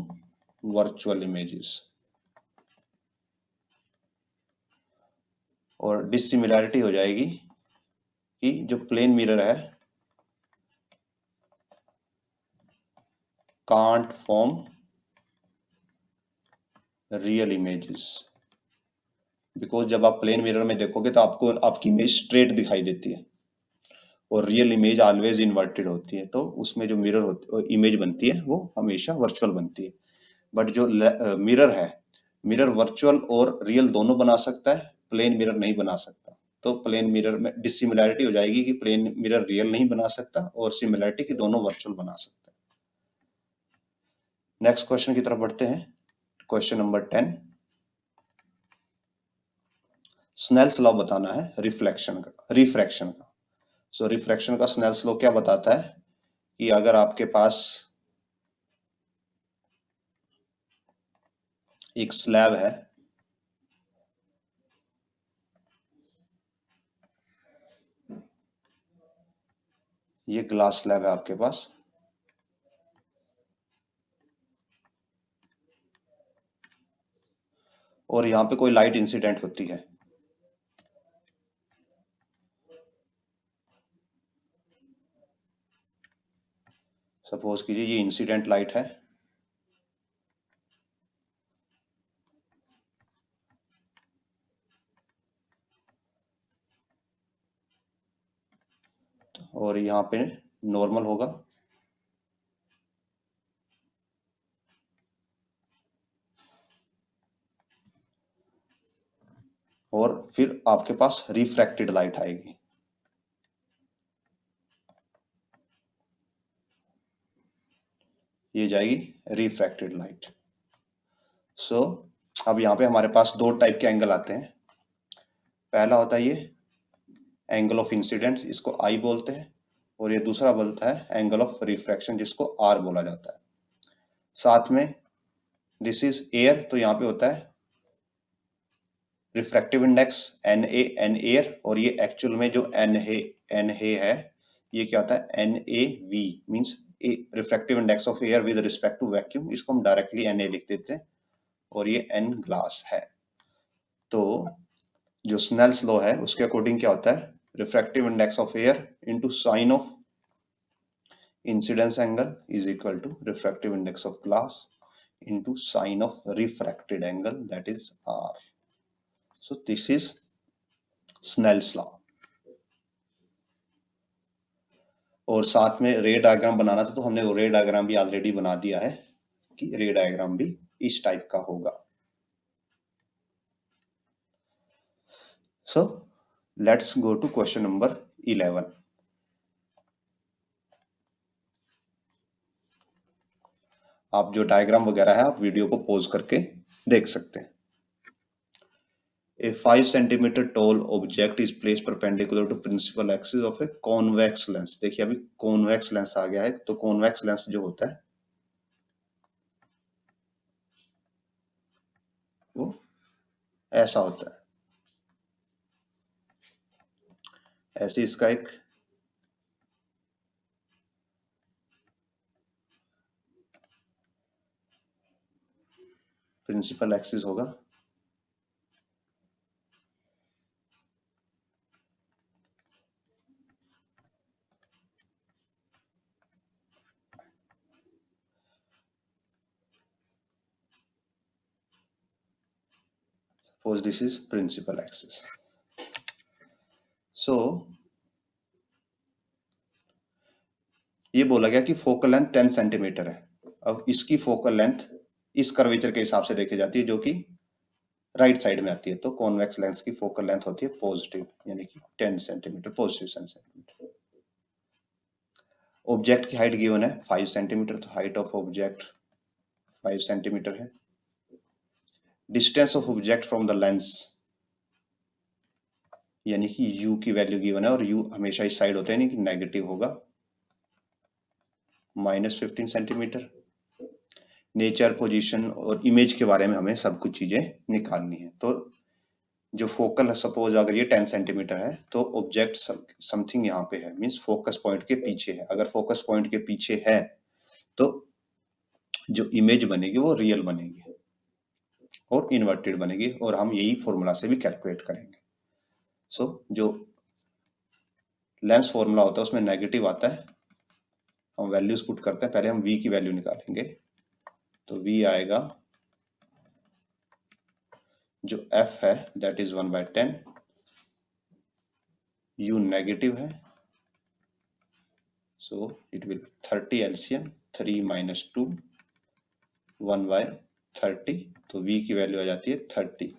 virtual images. और डिससिमिलैरिटी हो जाएगी कि जो प्लेन मिरर है can't form real images, because जब आप प्लेन मिरर में देखोगे तो आपको आपकी इमेज स्ट्रेट दिखाई देती है, और रियल इमेज ऑलवेज इन्वर्टेड होती है। तो उसमें जो मिरर होती इमेज बनती है वो हमेशा वर्चुअल बनती है। बट जो मिरर है, मिरर वर्चुअल और रियल दोनों बना सकता है, प्लेन मिरर नहीं बना सकता। तो प्लेन मिरर में डिससिमिलैरिटी हो जाएगी कि प्लेन मिरर रियल नहीं बना सकता, और सिमिलैरिटी कि दोनों वर्चुअल बना सकता है। नेक्स्ट क्वेश्चन की तरफ बढ़ते हैं। क्वेश्चन नंबर 10, स्नेल्स लॉ बताना है रिफ्लेक्शन का, रिफ्रैक्शन का। सो रिफ्रैक्शन का स्नेल्स लॉ क्या बताता है कि अगर आपके पास एक स्लैब है, ये ग्लास स्लैब है आपके पास, और यहाँ पे कोई लाइट इंसिडेंट होती है, सपोज कीजिए ये इंसिडेंट लाइट है, और यहाँ पे नॉर्मल होगा, और फिर आपके पास रिफ्रैक्टेड लाइट आएगी। ये जाएगी रिफ्रैक्टेड लाइट। सो अब यहाँ पे हमारे पास दो टाइप के एंगल आते हैं। पहला होता है ये एंगल ऑफ इंसिडेंट, इसको आई बोलते हैं, और ये दूसरा बोलता है एंगल ऑफ रिफ्रैक्शन, जिसको आर बोला जाता है। साथ में दिस इज एयर, तो यहाँ पे होता है रिफ्रैक्टिव इंडेक्स एन एयर, और ये एक्चुअल में जो एन है ये क्या होता है NaV, means refractive index of air with respect to vacuum. इसको हम डायरेक्टली Na लिख देते हैं, और ये n ग्लास है। तो जो स्नेल्स लॉ है उसके अकॉर्डिंग क्या होता है, refractive index of air into sine of incidence angle is equal to refractive index of glass into sine of refracted angle, that is R. So this is Snell's law. और साथ में रे diagram बनाना था तो हमने वो रे डायग्राम भी ऑलरेडी बना दिया है कि रे डायग्राम भी इस टाइप का होगा. So let's go to question number 11. आप जो डायग्राम वगैरह है आप वीडियो को पॉज करके देख सकते हैं. A 5 centimeter tall object is placed perpendicular to principal axis of a convex lens. देखिए अभी convex lens आ गया है, तो convex lens जो होता है वो ऐसा होता है. ऐसे इसका एक प्रिंसिपल एक्सिस होगा. Suppose this is principal axis. So ये बोला गया कि फोकल लेंथ 10 सेंटीमीटर है. अब इसकी फोकल लेंथ इस कर्वेचर के हिसाब से देखी जाती है जो कि राइट साइड में आती है. तो कॉन्वेक्स लेंस की फोकल लेंथ होती है पॉजिटिव, यानी कि 10 सेंटीमीटर, पॉजिटिव सेंटीमीटर. ऑब्जेक्ट की हाइट गिवन है 5 सेंटीमीटर, तो हाइट ऑफ ऑब्जेक्ट 5 सेंटीमीटर है. Distance of object from the lens यानी कि u की वैल्यू गिवन है और u हमेशा इस साइड होता है, यानी कि नेगेटिव होगा, -15 सेंटीमीटर. नेचर, पोजीशन और इमेज के बारे में हमें सब कुछ चीजें निकालनी है. तो जो फोकल है, सपोज अगर ये 10 सेंटीमीटर है तो ऑब्जेक्ट समथिंग यहाँ पे है, मींस फोकस पॉइंट के पीछे है. अगर फोकस पॉइंट के पीछे है तो जो इमेज बनेगी वो रियल बनेगी और इन्वर्टेड बनेगी, और हम यही फॉर्मूला से भी कैलकुलेट करेंगे. सो जो लेंस फॉर्मूला होता है उसमें नेगेटिव आता है. हम वैल्यूज पुट करते हैं, पहले हम v की वैल्यू निकालेंगे. तो v आएगा, जो f है दैट इज 1/10, u नेगेटिव है, सो इट विल 30 LCM, 3 - 2 1/30. तो v की वैल्यू आ जाती है 30.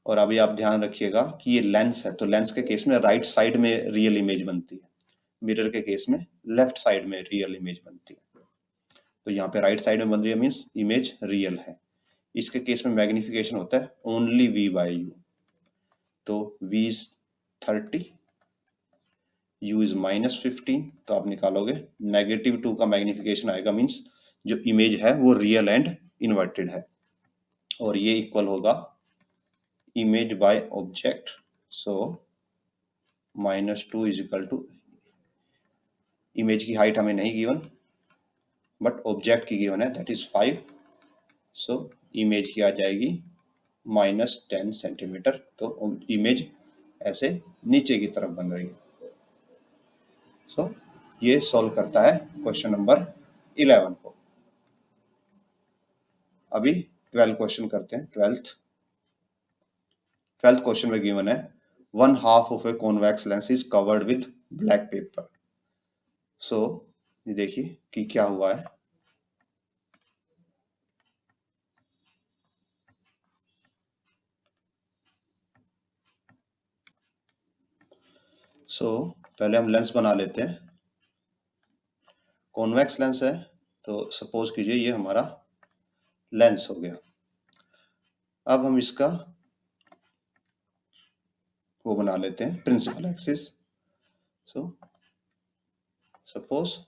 और अभी आप ध्यान रखिएगा कि ये लेंस है, तो लेंस के केस में राइट साइड में रियल इमेज बनती है, मिरर के केस में लेफ्ट साइड में रियल इमेज बनती है. तो यहाँ पे राइट साइड में बन रही है मीन्स इमेज रियल है. इसके केस में मैग्निफिकेशन होता है ओनली v/u. तो v इज 30, u इज -15. तो आप निकालोगे -2 का मैग्निफिकेशन आएगा, मीन्स जो इमेज है वो रियल एंड इन्वर्टेड है, और ये इक्वल होगा image by object. So -2 is equal to, image की हाइट हमें नहीं गिवन बट ऑब्जेक्ट की गिवन है, दैट इज 5. सो इमेज की आ जाएगी -10 सेंटीमीटर. तो इमेज ऐसे नीचे की तरफ बन रही है. सो ये सॉल्व करता है क्वेश्चन नंबर 11 को. अभी 12 क्वेश्चन करते हैं. 12th क्वेश्चन में गिवन है 1/2 of a convex lens is covered with black paper. So ये देखिए कि क्या हुआ है. पहले हम लेंस बना लेते हैं. कॉन्वेक्स लेंस है तो सपोज कीजिए ये हमारा लेंस हो गया. अब हम इसका वो बना लेते हैं principal axis. So suppose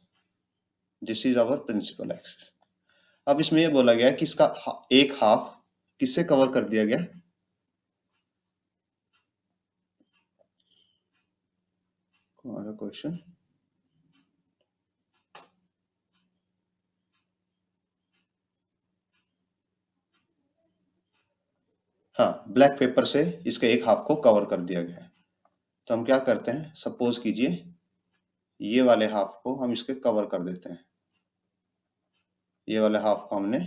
this is our principal axis. अब इसमें ये बोला गया कि इसका एक हाफ किससे कवर कर दिया गया, क्वेश्चन, हाँ, ब्लैक पेपर से इसके एक हाफ को कवर कर दिया गया है. तो हम क्या करते हैं, सपोज कीजिए ये वाले हाफ को हम इसके कवर कर देते हैं, ये वाले हाफ को हमने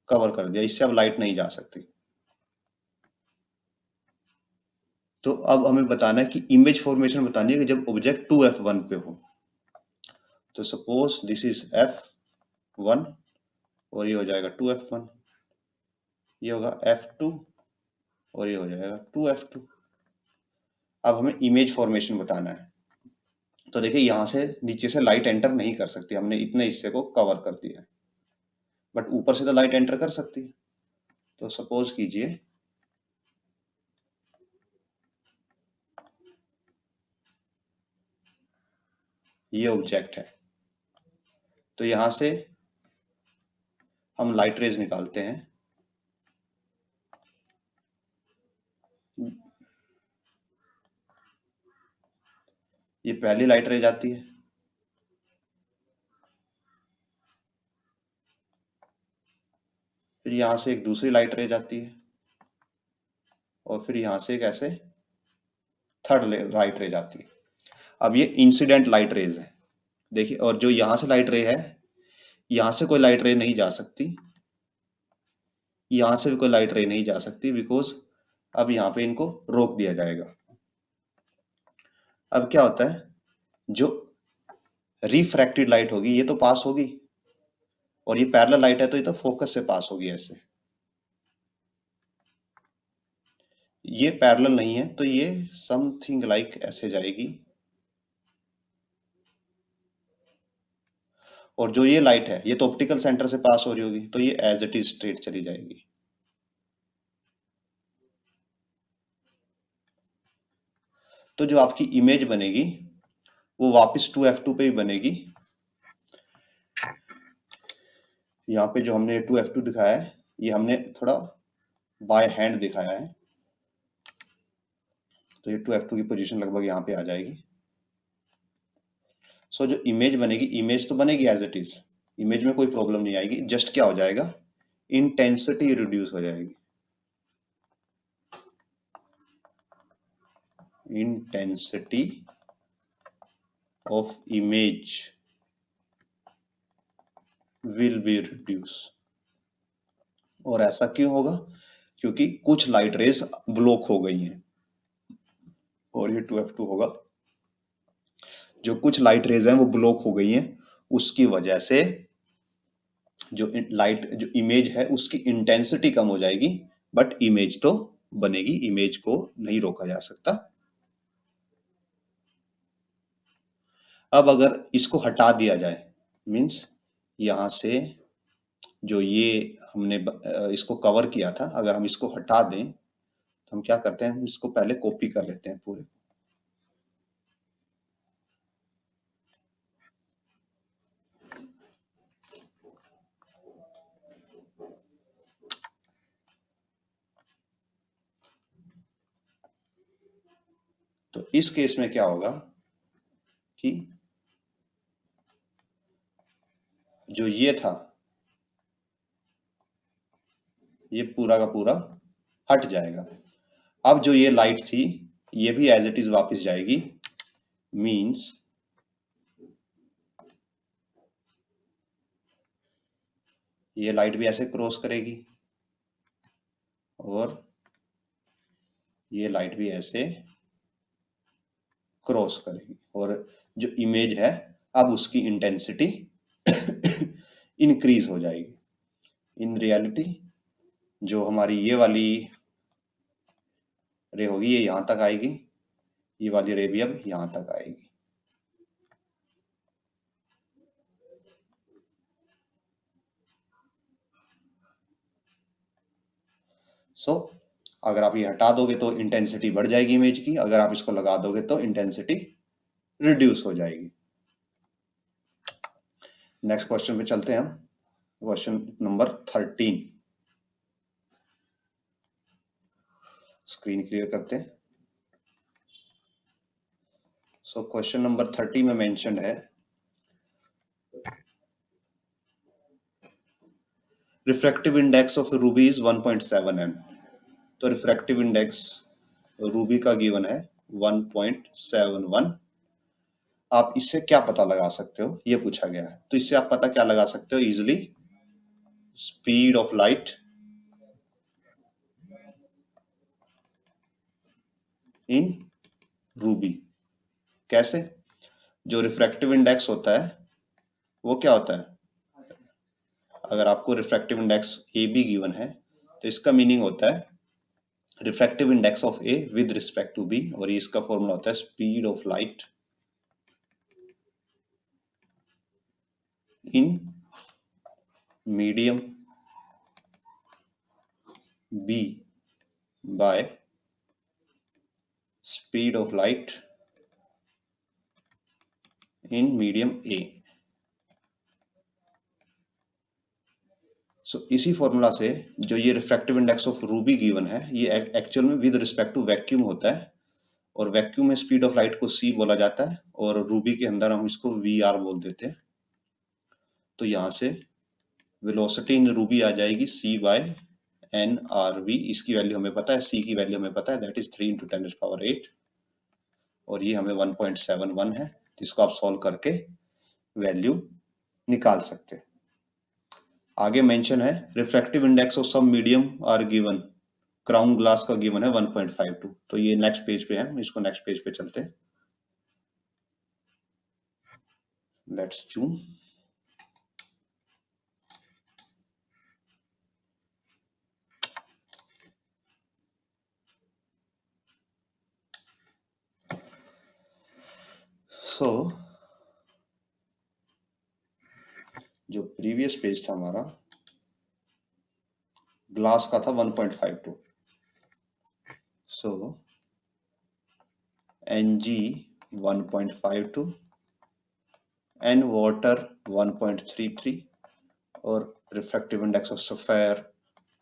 कवर कर दिया, इससे अब लाइट नहीं जा सकती। तो अब हमें बताना है कि इमेज फॉर्मेशन बतानी है कि जब ऑब्जेक्ट 2f1 पे हो। तो सपोज दिस इज f1 और ये हो जाएगा 2f1, ये होगा f2 और ये हो जाएगा 2f2। अब हमें इमेज फॉर्मेशन बताना है। तो देखिए यहां से नीचे से लाइट एंटर नहीं कर सकती, हमने इतने हिस्से को कवर कर दिया है, बट ऊपर से तो लाइट एंटर कर सकती है। तो सपोज कीजिए ये ऑब्जेक्ट है, तो यहां से हम लाइट रेज निकालते हैं। ये पहली लाइट रेज आती है, फिर यहां से एक दूसरी लाइट रेज आती है, और फिर यहां से एक ऐसे थर्ड लाइट रेज आती है। अब ये इंसिडेंट लाइट रेज है, देखिए, और जो यहां से लाइट रे है, यहां से कोई लाइट रे नहीं जा सकती, यहां से भी कोई लाइट रे नहीं जा सकती, बिकॉज अब यहाँ पे इनको रोक दिया जाएगा। अब क्या होता है, जो रिफ्रैक्टेड लाइट होगी ये तो पास होगी, और ये पैरेलल लाइट है तो ये तो फोकस से पास होगी ऐसे। ये पैरेलल नहीं है तो ये समथिंग लाइक ऐसे जाएगी, और जो ये लाइट है ये तो ऑप्टिकल सेंटर से पास हो रही होगी, तो ये एज इट इज स्ट्रेट चली जाएगी। तो जो आपकी इमेज बनेगी वो वापस 2f2 पे ही बनेगी। यहाँ पे जो हमने 2f2 दिखाया है ये हमने थोड़ा बाय हैंड दिखाया है, तो ये 2f2 की पोजीशन लगभग यहाँ पे आ जाएगी। सो जो इमेज बनेगी, इमेज तो बनेगी एज इट इज, इमेज में कोई प्रॉब्लम नहीं आएगी, जस्ट क्या हो जाएगा, इंटेंसिटी रिड्यूस हो जाएगी, intensity of image will be reduce. और ऐसा क्यों होगा, क्योंकि कुछ लाइट रेज ब्लॉक हो गई हैं, और ये 2f2 होगा, जो कुछ लाइट रेज हैं वो ब्लॉक हो गई हैं, उसकी वजह से जो लाइट जो इमेज है उसकी इंटेंसिटी कम हो जाएगी, बट इमेज तो बनेगी, इमेज को नहीं रोका जा सकता। अब अगर इसको हटा दिया जाए, मींस यहां से जो ये हमने इसको कवर किया था, अगर हम इसको हटा दें तो हम क्या करते हैं, इसको पहले कॉपी कर लेते हैं पूरे। तो इस केस में क्या होगा कि जो ये था ये पूरा का पूरा हट जाएगा। अब जो ये लाइट थी ये भी एज इट इज वापस जाएगी, मींस ये लाइट भी ऐसे क्रॉस करेगी और ये लाइट भी ऐसे क्रॉस करेगी, और जो इमेज है अब उसकी इंटेंसिटी इंक्रीज हो जाएगी। इन रियलिटी जो हमारी ये वाली रे होगी ये यहां तक आएगी, ये वाली रे भी अब यहां तक आएगी। सो अगर आप ये हटा दोगे तो इंटेंसिटी बढ़ जाएगी इमेज की, अगर आप इसको लगा दोगे तो इंटेंसिटी रिड्यूस हो जाएगी। नेक्स्ट क्वेश्चन पे चलते हैं हम, क्वेश्चन नंबर 13। स्क्रीन क्लियर करते हैं। सो क्वेश्चन नंबर 30 में मेंशन्ड है refractive index of Ruby is 1.7 m। तो रिफ्रैक्टिव इंडेक्स रूबी का गिवन है 1.71। आप इससे क्या पता लगा सकते हो, ये पूछा गया है। तो इससे आप पता क्या लगा सकते हो easily, speed of light in Ruby. कैसे? जो रिफ्रैक्टिव इंडेक्स होता है वो क्या होता है, अगर आपको refractive index A B given है तो इसका मीनिंग होता है refractive index of A with respect to B, और ये इसका फॉर्मूला होता है speed of light in medium B by speed of light in medium A. So इसी फॉर्मूला से जो ये refractive index of ruby given है, ये एक्चुअल में विद रिस्पेक्ट टू वैक्यूम होता है, और वैक्यूम में स्पीड ऑफ लाइट को सी बोला जाता है, और रूबी के अंदर हम इसको वी आर बोल देते हैं। तो यहां से वेलोसिटी इन रूबी आ जाएगी सी बाय एन आर वी। इसकी वैल्यू हमें पता है, सी की वैल्यू हमें पता है, दैट इज 3 × 10⁸, और ये हमें 1.71 है। तो इसको आप सॉल्व करके वैल्यू निकाल सकते हैं। आगे मेंशन है refractive index of some medium are given, crown glass का गिवन है 1.52। तो ये नेक्स्ट पेज पे है, इसको नेक्स्ट पेज पे चलते हैं। Let's zoom. सो जो प्रीवियस पेज था हमारा ग्लास का था 1.52। सो Ng 1.52 एंड वाटर 1.33 और रिफ्रैक्टिव इंडेक्स ऑफ सफायर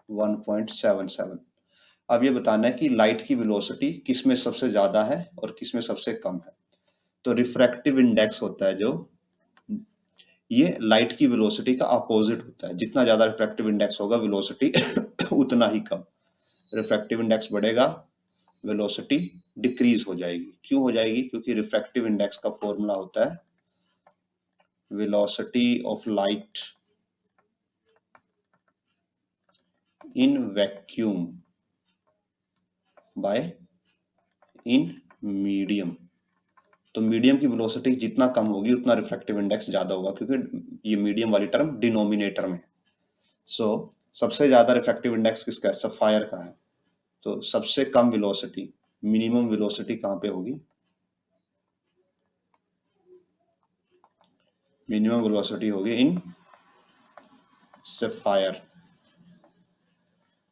1.77। अब ये बताना है कि लाइट की वेलोसिटी किस में सबसे ज्यादा है और किस में सबसे कम है। तो रिफ्रैक्टिव इंडेक्स होता है जो, ये लाइट की वेलोसिटी का अपोजिट होता है। जितना ज्यादा रिफ्रैक्टिव इंडेक्स होगा वेलोसिटी उतना ही कम। रिफ्रैक्टिव इंडेक्स बढ़ेगा, वेलोसिटी डिक्रीज हो जाएगी। क्यों हो जाएगी? क्योंकि रिफ्रैक्टिव इंडेक्स का फॉर्मूला होता है velocity of light in vacuum by in medium. तो मीडियम की वेलोसिटी जितना कम होगी उतना रिफ्रैक्टिव इंडेक्स ज्यादा होगा, क्योंकि ये मीडियम वाली टर्म डिनोमिनेटर में। सो सबसे ज्यादा रिफ्रैक्टिव इंडेक्स किसका है? सफायर का है। तो सबसे कम वेलोसिटी, मिनिमम वेलोसिटी कहां पे होगी? मिनिमम वेलोसिटी होगी इन सफायर,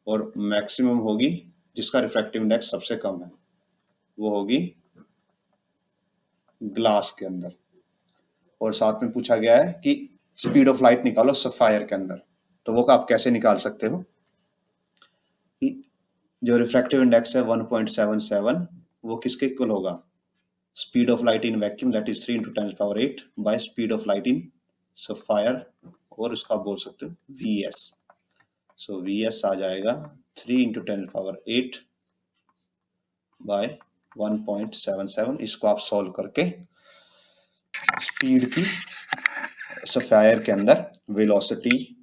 और मैक्सिमम होगी जिसका रिफ्रैक्टिव इंडेक्स सबसे कम है, वो होगी ग्लास के अंदर। और साथ में पूछा गया है कि स्पीड ऑफ लाइट निकालो सफायर के अंदर। तो वो आप कैसे निकाल सकते हो कि जो रिफ्रैक्टिव इंडेक्स है 1.77, वो किसके इक्वल होगा? Speed of light in vacuum that is 3 × 10⁸ bye speed of light in sapphire, और उसका बोल सकते हो Vs। सो Vs आ जाएगा 3 × 10⁸ बाय 1.77। इसको आप सॉल्व करके स्पीड की सफायर के अंदर वेलोसिटी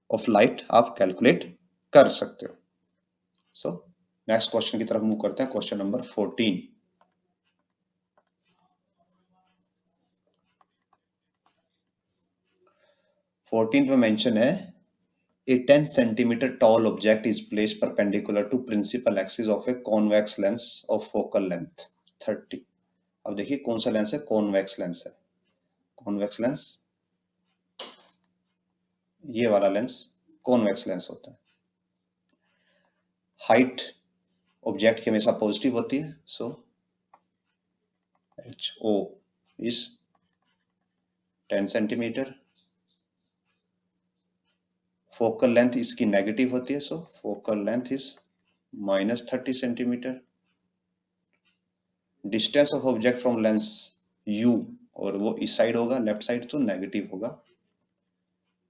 ऑफ लाइट आप कैलकुलेट कर सकते हो। सो नेक्स्ट क्वेश्चन की तरफ मूव करते हैं, क्वेश्चन नंबर 14। में मेंशन है a 10 centimeter tall object is placed perpendicular to principal axis of a convex lens of focal length 30। अब देखिए कौन सा लेंस है? कॉन्वेक्स लेंस है। कॉन्वेक्स लेंस, ये वाला लेंस कॉन्वेक्स लेंस होता है। हाइट ऑब्जेक्ट की हमेशा पॉजिटिव होती है, so HO is 10 centimetre. Focal length इसकी नेगेटिव होती है, so focal length is -30 centimetre. Distance of object from lens U, और वो इस साइड होगा, लेफ्ट साइड, तो नेगेटिव होगा,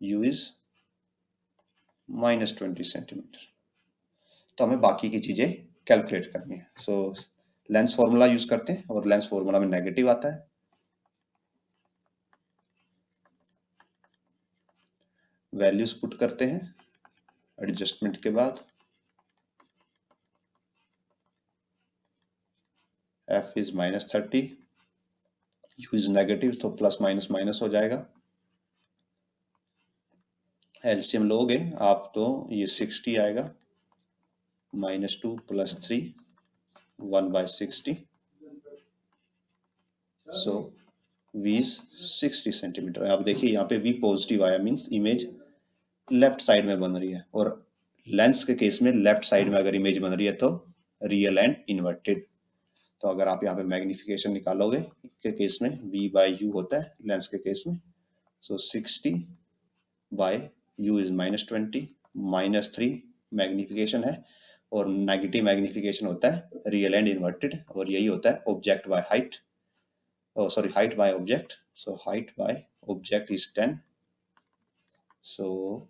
U इज -20 सेंटीमीटर। तो हमें बाकी की चीजें कैलकुलेट करनी है। सो लेंस फॉर्मूला यूज करते हैं और लेंस फॉर्मूला में नेगेटिव आता है। वैल्यूज पुट करते हैं एडजस्टमेंट के बाद। f is -30, u is negative, तो प्लस माइनस माइनस हो जाएगा। एलसीएम लोगे आप तो ये 60 आएगा, -2 + 3 1/60, सो v इज 60 सेंटीमीटर। आप देखिए यहाँ पे v पॉजिटिव आया, मीन्स इमेज लेफ्ट साइड में बन रही है, और लेंस के केस में लेफ्ट साइड में अगर इमेज बन रही है तो रियल एंड इन्वर्टेड। तो अगर आप यहाँ पे मैग्निफिकेशन निकालोगे के केस में v/u होता है लेंस के केस में, सो 60/u इज -20, -3 मैग्निफिकेशन है, और नेगेटिव मैग्निफिकेशन होता है रियल एंड इन्वर्टेड, और यही होता है object by height, sorry height bye object. So height by object is 10, so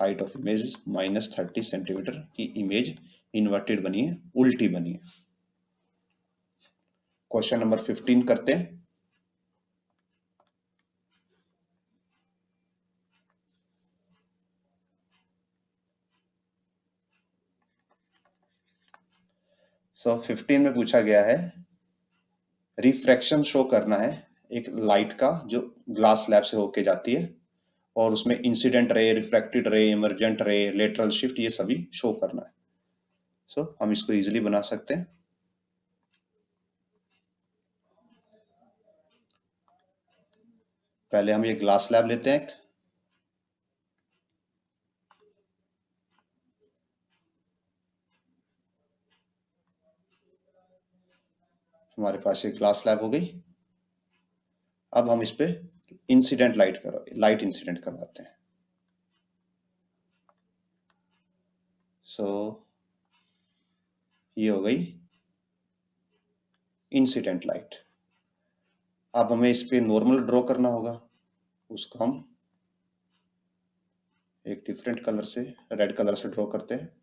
height of image -30 centimetre की इमेज इन्वर्टेड बनी है, उल्टी बनी है। क्वेश्चन नंबर 15 करते हैं। सो 15 में पूछा गया है रिफ्रैक्शन शो करना है एक लाइट का जो ग्लास स्लैब से होके जाती है, और उसमें इंसिडेंट रे, रिफ्रैक्टेड रे, इमर्जेंट रे, लेटरल शिफ्ट, ये सभी शो करना है। सो हम इसको इजीली बना सकते हैं। पहले हम ये ग्लास स्लैब लेते हैं, हमारे पास ये ग्लास स्लैब हो गई। अब हम इस पे इंसिडेंट लाइट इंसिडेंट करवाते हैं। सो ये हो गई इंसिडेंट लाइट। अब हमें इस पे नॉर्मल ड्रॉ करना होगा, उसको हम एक डिफरेंट कलर से, रेड कलर से ड्रॉ करते हैं।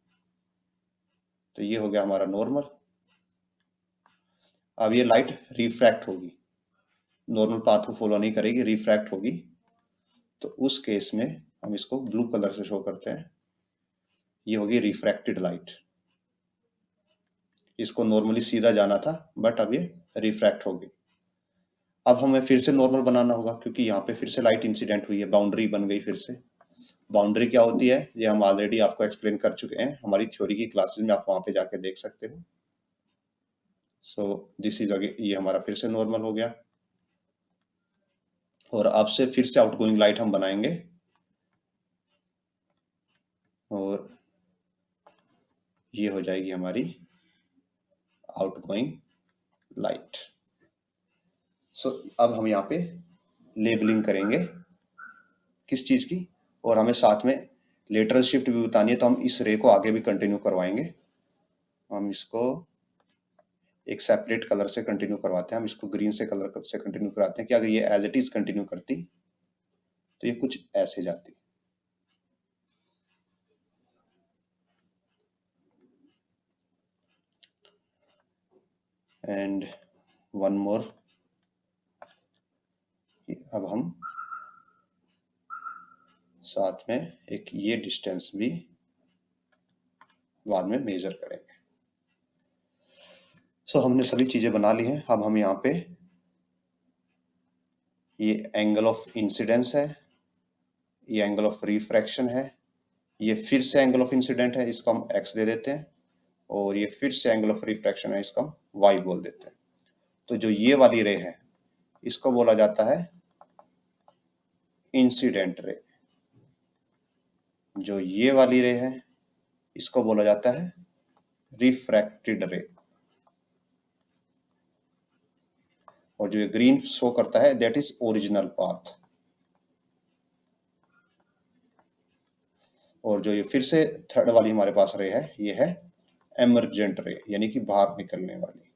तो ये हो गया हमारा नॉर्मल। अब ये लाइट रिफ्रैक्ट होगी, नॉर्मल पाथ को फॉलो नहीं करेगी, रिफ्रैक्ट होगी। तो उस केस में हम इसको ब्लू कलर से शो करते हैं, ये होगी रिफ्रैक्टेड लाइट। इसको नॉर्मली सीधा जाना था, बट अब ये रिफ्रैक्ट होगी। अब हमें फिर से नॉर्मल बनाना होगा, क्योंकि यहाँ पे फिर से लाइट इंसिडेंट हुई है, बाउंड्री बन गई फिर से। बाउंड्री क्या होती है ये हम ऑलरेडी आपको एक्सप्लेन कर चुके हैं हमारी थ्योरी की क्लासेस में, आप वहां पे जाके देख सकते हो। सो दिस इज अगेन, ये हमारा फिर से नॉर्मल हो गया, और अब से फिर से आउटगोइंग लाइट हम बनाएंगे, और ये हो जाएगी हमारी आउटगोइंग लाइट। सो अब हम यहाँ पे लेबलिंग करेंगे किस चीज की, और हमें साथ में लेटरल शिफ्ट भी बतानी है, तो हम इस रे को आगे भी कंटिन्यू करवाएंगे। हम इसको एक सेपरेट कलर से कंटिन्यू करवाते हैं, हम इसको ग्रीन से कलर से कंटिन्यू कराते हैं कि अगर ये एज इट इज कंटिन्यू करती तो ये कुछ ऐसे जाती। एंड वन मोर, अब हम साथ में एक ये डिस्टेंस भी बाद में मेजर करेंगे। सो हमने सभी चीजें बना ली हैं। अब हम यहाँ पे ये एंगल ऑफ इंसिडेंस है, ये एंगल ऑफ रिफ्रैक्शन है, ये फिर से एंगल ऑफ इंसिडेंट है, इसको हम x दे देते हैं, और ये फिर से एंगल ऑफ रिफ्रैक्शन है, इसको हम y बोल देते हैं। तो जो ये वाली रे है इसको बोला जाता है इंसिडेंट रे, जो ये वाली रे है इसको बोला जाता है रिफ्रैक्टेड रे, और जो ये ग्रीन शो करता है दैट इज ओरिजिनल पाथ, और जो ये फिर से थर्ड वाली हमारे पास रे है ये है एमर्जेंट रे, यानी कि बाहर निकलने वाली।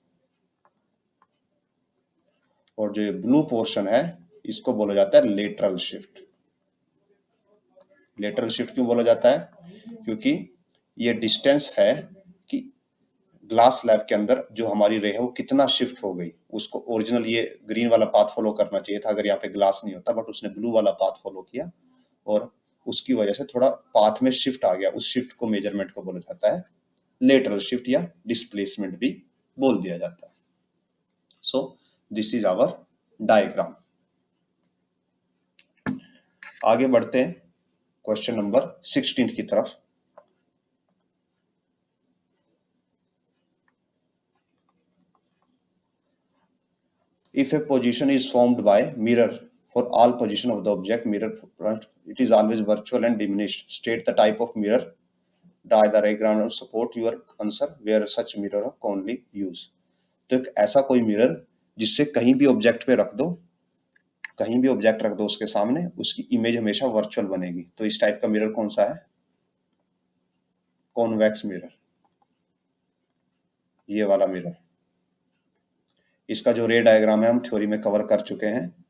और जो ये ब्लू पोर्शन है इसको बोला जाता है लेटरल शिफ्ट। लेटरल शिफ्ट क्यों बोला जाता है, क्योंकि ये डिस्टेंस है कि ग्लास स्लैब के अंदर जो हमारी रे है वो कितना शिफ्ट हो गई। उसको ओरिजिनल ये ग्रीन वाला पाथ फॉलो करना चाहिए था अगर यहाँ पे ग्लास नहीं होता, बट उसने ब्लू वाला पाथ फॉलो किया और उसकी वजह से थोड़ा पाथ में शिफ्ट आ गया। उस शिफ्ट को मेजरमेंट को बोला जाता है लेटरल शिफ्ट या डिस्प्लेसमेंट भी बोल दिया जाता है। So this is our diagram. आगे बढ़ते हैं क्वेश्चन नंबर 16 की तरफ। If a position is formed by mirror for all position of the object, mirror it is always virtual and diminished. State the type of mirror. Draw the diagram to support your answer where such mirror are commonly used. तो एक ऐसा कोई mirror जिससे कहीं भी object पे रख दो, कहीं भी ऑब्जेक्ट रख दो उसके सामने, उसकी इमेज हमेशा वर्चुअल बनेगी। तो इस टाइप का मिरर कौन सा है? कॉन्वेक्स मिरर, ये वाला मिरर। इसका जो रे डायग्राम है हम थ्योरी में कवर कर चुके हैं।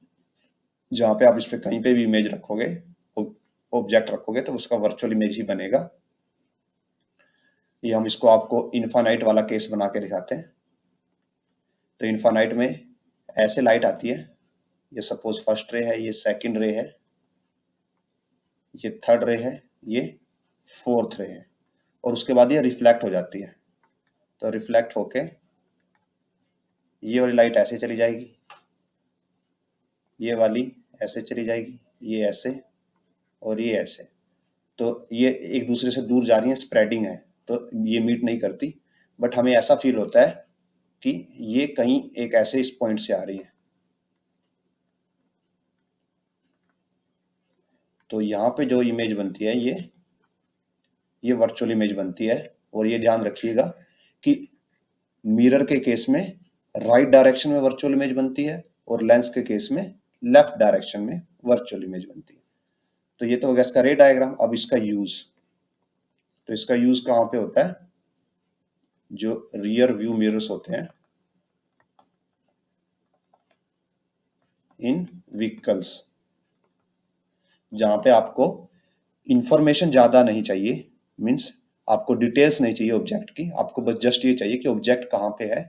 जहां पे आप इस पे कहीं पे भी इमेज रखोगे, ऑब्जेक्ट रखोगे, तो उसका वर्चुअल इमेज ही बनेगा। ये हम इसको आपको इनफाइनाइट वाला केस बना के दिखाते हैं। तो इनफाइनाइट में ऐसे लाइट आती है, ये सपोज फर्स्ट रे है, ये सेकंड रे है, ये थर्ड रे है, ये फोर्थ रे है, और उसके बाद ये रिफ्लेक्ट हो जाती है। तो रिफ्लेक्ट होके ये वाली लाइट ऐसे चली जाएगी, ये वाली ऐसे चली जाएगी, ये ऐसे और ये ऐसे। तो ये एक दूसरे से दूर जा रही है, स्प्रेडिंग है, तो ये मीट नहीं करती। बट हमें ऐसा फील होता है कि ये कहीं एक ऐसे इस पॉइंट से आ रही है। तो यहाँ पे जो इमेज बनती है ये वर्चुअल इमेज बनती है। और ये ध्यान रखिएगा कि मिरर के केस में राइट डायरेक्शन में वर्चुअल इमेज बनती है और लेंस के केस में लेफ्ट डायरेक्शन में वर्चुअल इमेज बनती है। तो ये तो हो गया इसका रे डायग्राम। अब इसका यूज, तो इसका यूज कहाँ पे होता है? जो रियर व्यू मिरर्स होते हैं इन व्हीकल्स, जहां पे आपको इंफॉर्मेशन ज्यादा नहीं चाहिए, मींस आपको डिटेल्स नहीं चाहिए ऑब्जेक्ट की, आपको बस जस्ट ये चाहिए कि ऑब्जेक्ट कहाँ पे है,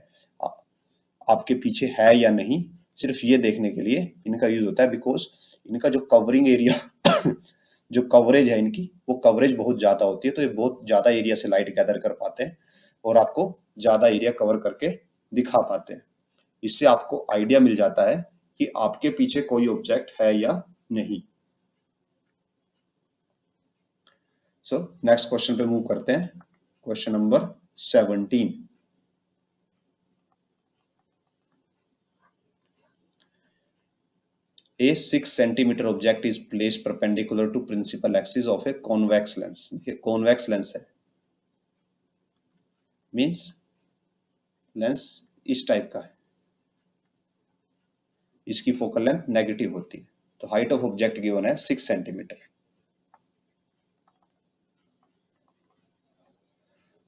आपके पीछे है या नहीं, सिर्फ ये देखने के लिए इनका यूज होता है। बिकॉज इनका जो कवरिंग एरिया जो कवरेज है इनकी, वो कवरेज बहुत ज्यादा होती है। तो ये बहुत ज्यादा एरिया से लाइट गैदर कर पाते हैं और आपको ज्यादा एरिया कवर करके दिखा पाते हैं। इससे आपको आइडिया मिल जाता है कि आपके पीछे कोई ऑब्जेक्ट है या नहीं। सो नेक्स्ट क्वेश्चन पे मूव करते हैं। Question number 17। A 6 centimeter object is placed perpendicular to principal axis of a convex lens. ये convex lens है, मीन्स लेंस इस टाइप का है, इसकी फोकल लेंथ नेगेटिव होती है। तो हाइट ऑफ ऑब्जेक्ट गिवन है 6 सेंटीमीटर।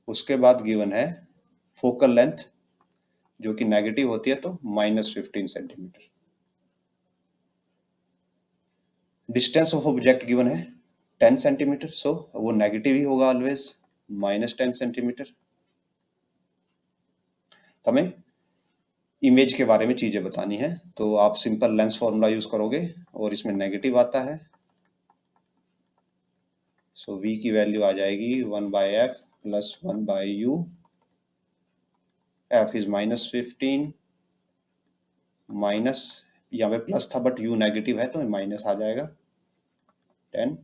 उसके बाद गिवन है फोकल लेंथ जो कि नेगेटिव होती है, तो -15 centimetre. Distance of object given है 10 सेंटीमीटर, सो वो नेगेटिव ही होगा ऑलवेज, -10 सेंटीमीटर। हमें इमेज के बारे में चीजें बतानी है, तो आप सिंपल लेंस फॉर्मूला यूज करोगे और इसमें नेगेटिव आता है। सो v की वैल्यू आ जाएगी 1/f + 1/u। f is -15, minus, यहाँ पे प्लस था बट u नेगेटिव है तो माइनस आ जाएगा 10।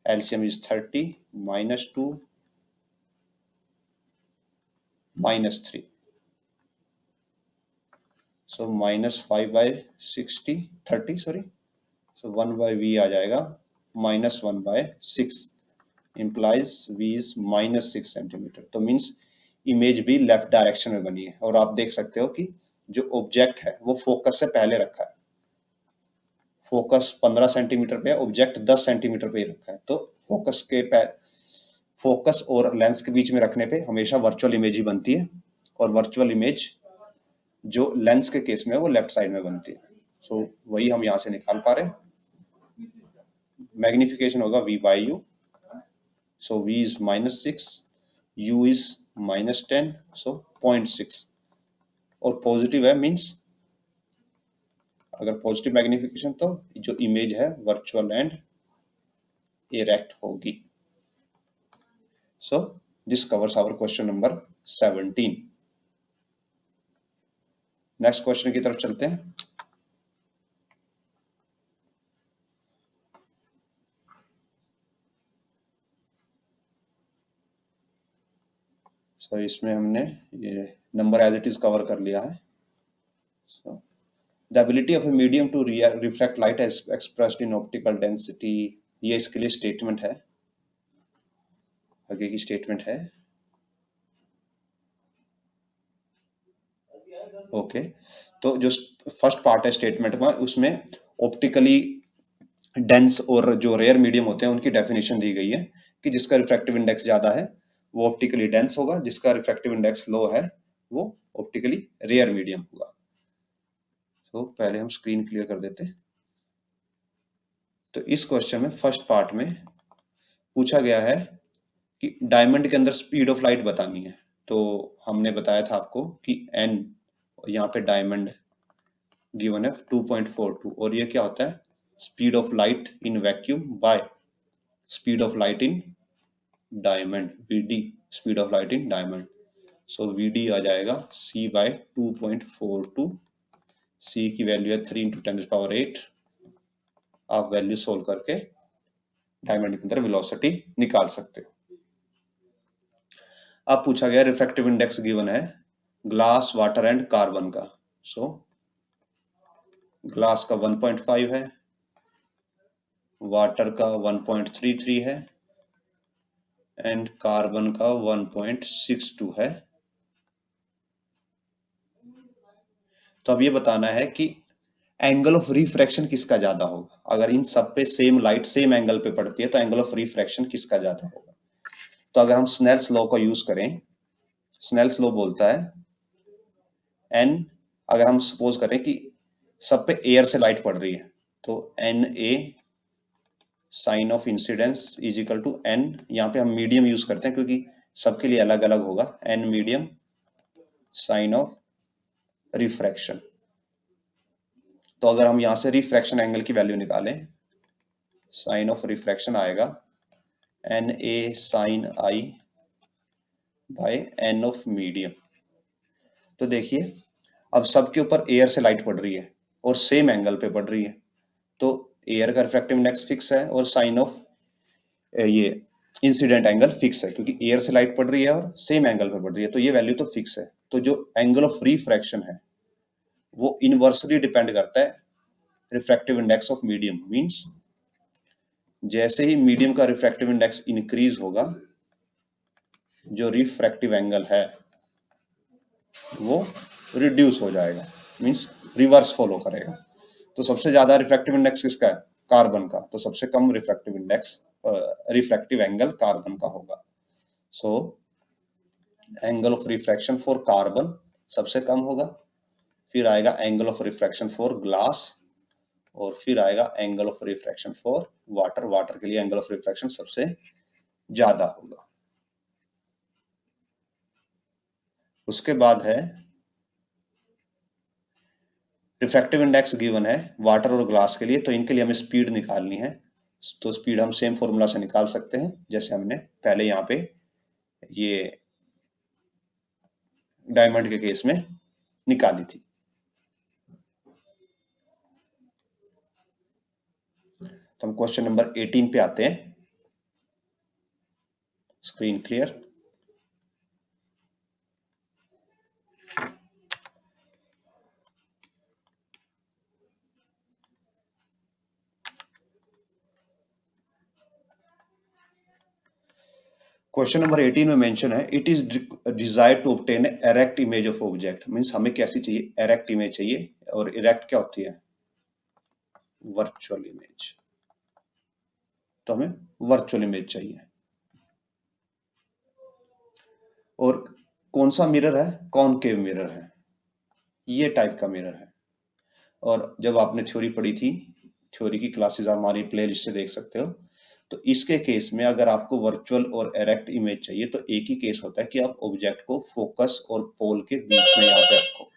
LCM is 30, -2 -3, so -5/60 30 sorry, so 1/v आ जाएगा -1/6, implies v is -6 सेंटीमीटर। तो मीन्स इमेज भी लेफ्ट डायरेक्शन में बनी है। और आप देख सकते हो कि जो ऑब्जेक्ट है वो फोकस से पहले रखा है, फोकस 15 सेंटीमीटर पे है, ऑब्जेक्ट 10 सेंटीमीटर पे ही रखा है। तो फोकस और लेंस के बीच में रखने पे हमेशा वर्चुअल इमेज ही बनती है, और वर्चुअल इमेज जो लेंस के केस में है वो लेफ्ट साइड में बनती है। सो वही हम यहाँ से निकाल पा रहे हैं। मैग्निफिकेशन होगा v/u, so v is -6, u is -10, सो 0.6, और पॉजिटिव है मींस अगर पॉजिटिव मैग्निफिकेशन तो जो इमेज है वर्चुअल एंड इरेक्ट होगी। So this covers our question number 17। Next question की तरफ चलते हैं। सो इसमें हमने ये number as it is cover कर लिया है। So the ability of a medium to reflect light as expressed in optical density, ये इसके लिए स्टेटमेंट है, आगे की स्टेटमेंट है। ओके तो जो फर्स्ट पार्ट है स्टेटमेंट में, उसमें ऑप्टिकली डेंस और जो रेयर मीडियम होते हैं उनकी डेफिनेशन दी गई है कि जिसका रिफ्रैक्टिव इंडेक्स ज्यादा है वो ऑप्टिकली डेंस होगा, जिसका रिफ्रैक्टिव इंडेक्स लो है वो ऑप्टिकली रेयर मीडियम होगा। तो पहले हम स्क्रीन क्लियर कर देते हैं। तो इस क्वेश्चन में फर्स्ट पार्ट में पूछा गया है कि डायमंड के अंदर स्पीड ऑफ लाइट बतानी है। तो हमने बताया था आपको कि n, यहाँ पे डायमंड गिवन है 2.42, और ये क्या होता है speed of light in vacuum bye speed of light in diamond, vd, speed of light in diamond. So vd आ जाएगा c बाय 2.42, c की वैल्यू है 3 × 10⁸। आप वैल्यू सोल्व करके डायमंड के अंदर वेलोसिटी निकाल सकते हो। अब पूछा गया रिफ्रैक्टिव इंडेक्स गिवन है ग्लास, वाटर एंड कार्बन का। सो ग्लास का 1.5 है, वाटर का 1.33 है एंड कार्बन का 1.62 है। तो अब ये बताना है कि एंगल ऑफ रिफ्रैक्शन किसका ज्यादा होगा। अगर इन सब पे सेम लाइट सेम एंगल पे पड़ती है तो एंगल ऑफ रिफ्रैक्शन किसका ज्यादा होगा। तो अगर हम स्नेल्स लॉ का यूज करें, स्नेल्स लॉ बोलता है एन, अगर हम सपोज करें कि सब पे एयर से लाइट पड़ रही है तो N A sine of incidence is equal to N, यहाँ पे हम मीडियम यूज करते हैं क्योंकि सबके लिए अलग अलग होगा, N medium sine of refraction. तो अगर हम यहां से रिफ्रैक्शन एंगल की वैल्यू निकालें, साइन ऑफ रिफ्रैक्शन आएगा N A sine I by N of medium. तो देखिए अब सबके ऊपर एयर से लाइट पड़ रही है और सेम एंगल पे पड़ रही है, तो एयर का रिफ्रैक्टिव इंडेक्स फिक्स है और साइन ऑफ ये इंसिडेंट एंगल फिक्स है क्योंकि एयर से लाइट पड़ रही है और सेम एंगल पे पड़ रही है, तो ये वैल्यू तो फिक्स है। तो जो एंगल ऑफ रिफ्रैक्शन है वो इनवर्सली डिपेंड करता है refractive index of medium. Means जैसे ही मीडियम का रिफ्रैक्टिव इंडेक्स इंक्रीज होगा, जो रिफ्रैक्टिव एंगल है वो रिड्यूस हो जाएगा, मींस रिवर्स फॉलो करेगा। तो सबसे ज्यादा रिफ्रैक्टिव इंडेक्स किसका है, कार्बन का, तो सबसे कम refractive index refractive angle carbon का होगा। So angle of refraction for carbon सबसे कम होगा, फिर आएगा angle of refraction for glass, और फिर आएगा angle of refraction for water. Water के लिए एंगल ऑफ रिफ्रैक्शन सबसे ज्यादा होगा। उसके बाद है रिफ्रैक्टिव इंडेक्स गिवन है वाटर और ग्लास के लिए, तो इनके लिए हमें स्पीड निकालनी है। तो स्पीड हम सेम फॉर्मूला से निकाल सकते हैं जैसे हमने पहले यहाँ पे ये डायमंड के केस में निकाली थी। तो हम क्वेश्चन नंबर 18 पे आते हैं। Screen clear. क्वेश्चन नंबर 18 में मेंशन है it is desired to obtain erect image of object. Means हमें कैसी चाहिए, एरेक्ट इमेज चाहिए, और इरेक्ट क्या होती है, वर्चुअल इमेज। तो हमें वर्चुअल इमेज चाहिए। और कौन सा मिरर है, कॉनकेव मिरर है, ये टाइप का मिरर है। और जब आपने थ्योरी पढ़ी थी, थ्योरी की क्लासेस हमारी प्ले लिस्ट से देख सकते हो, तो इसके केस में अगर आपको वर्चुअल और एरेक्ट इमेज चाहिए तो एक ही केस होता है कि आप ऑब्जेक्ट को फोकस और पोल के बीच में यहाँ पे रखो।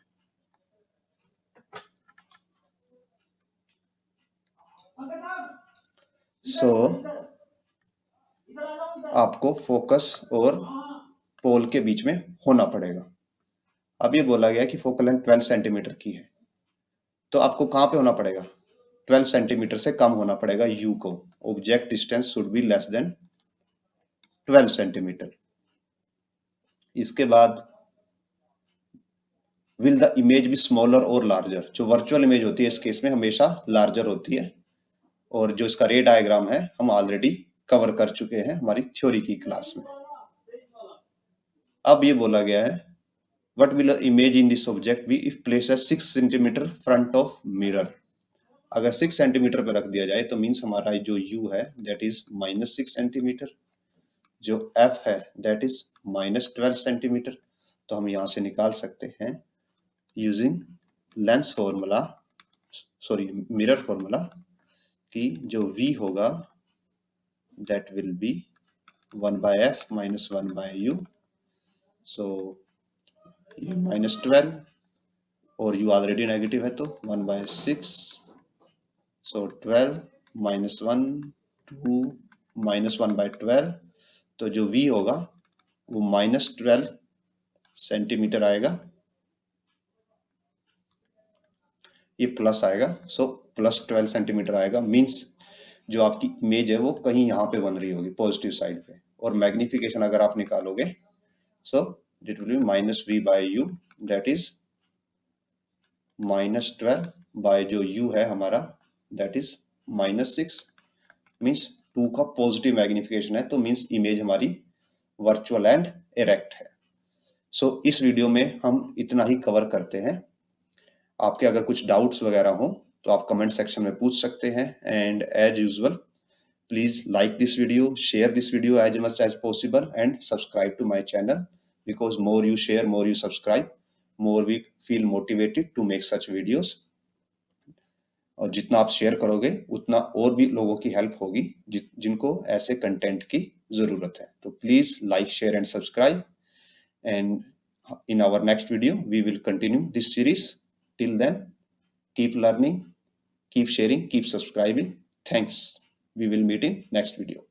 सो आपको फोकस और पोल के बीच में होना पड़ेगा। अब ये बोला गया कि फोकल लेंथ 12 सेंटीमीटर की है, तो आपको कहां पे होना पड़ेगा? 12 सेंटीमीटर से कम होना पड़ेगा यू को। Object distance should be less than 12 centimetre. इसके बाद will the image be smaller और लार्जर। जो वर्चुअल इमेज होती है इस केस में हमेशा लार्जर होती है, और जो इसका रे डायग्राम है हम ऑलरेडी कवर कर चुके हैं हमारी थ्योरी की क्लास में। अब ये बोला गया है what will the image in this object be if place at 6 centimetre front of mirror. अगर 6 सेंटीमीटर पे रख दिया जाए तो मीन्स हमारा जो u है दैट इज -6 सेंटीमीटर, जो f है दैट इज -12 सेंटीमीटर। तो हम यहां से निकाल सकते हैं using lens formula, sorry mirror formula, कि जो v होगा that will be 1/f - 1/u। सो ये -12 और u ऑलरेडी नेगेटिव है तो 1/6, सो 12 - 1 2 -1/12, तो जो v होगा वो -12 सेंटीमीटर आएगा, ये प्लस आएगा, सो +12 सेंटीमीटर आएगा। मींस जो आपकी इमेज है वो कहीं यहाँ पे बन रही होगी पॉजिटिव साइड पे, और मैग्निफिकेशन अगर आप निकालोगे so it will be -v/u that is -12 by जो u है हमारा दैट इज -6, मींस 2 का पॉजिटिव मैग्निफिकेशन है, तो मींस इमेज हमारी वर्चुअल एंड इरेक्ट है। सो इस वीडियो में हम इतना ही कवर करते हैं। आपके अगर कुछ डाउट्स वगैरह हो तो आप कमेंट सेक्शन में पूछ सकते हैं, and as usual please like this video, share this video as much as possible, and subscribe to my channel, because more you share, more you subscribe, more we feel motivated to make such videos। और जितना आप share करोगे उतना और भी लोगों की help होगी जिनको ऐसे कंटेंट की जरूरत है। तो please like, share and subscribe, and in our next video we will continue this series. Till then, keep learning, keep sharing, keep subscribing. Thanks. We will meet in next video.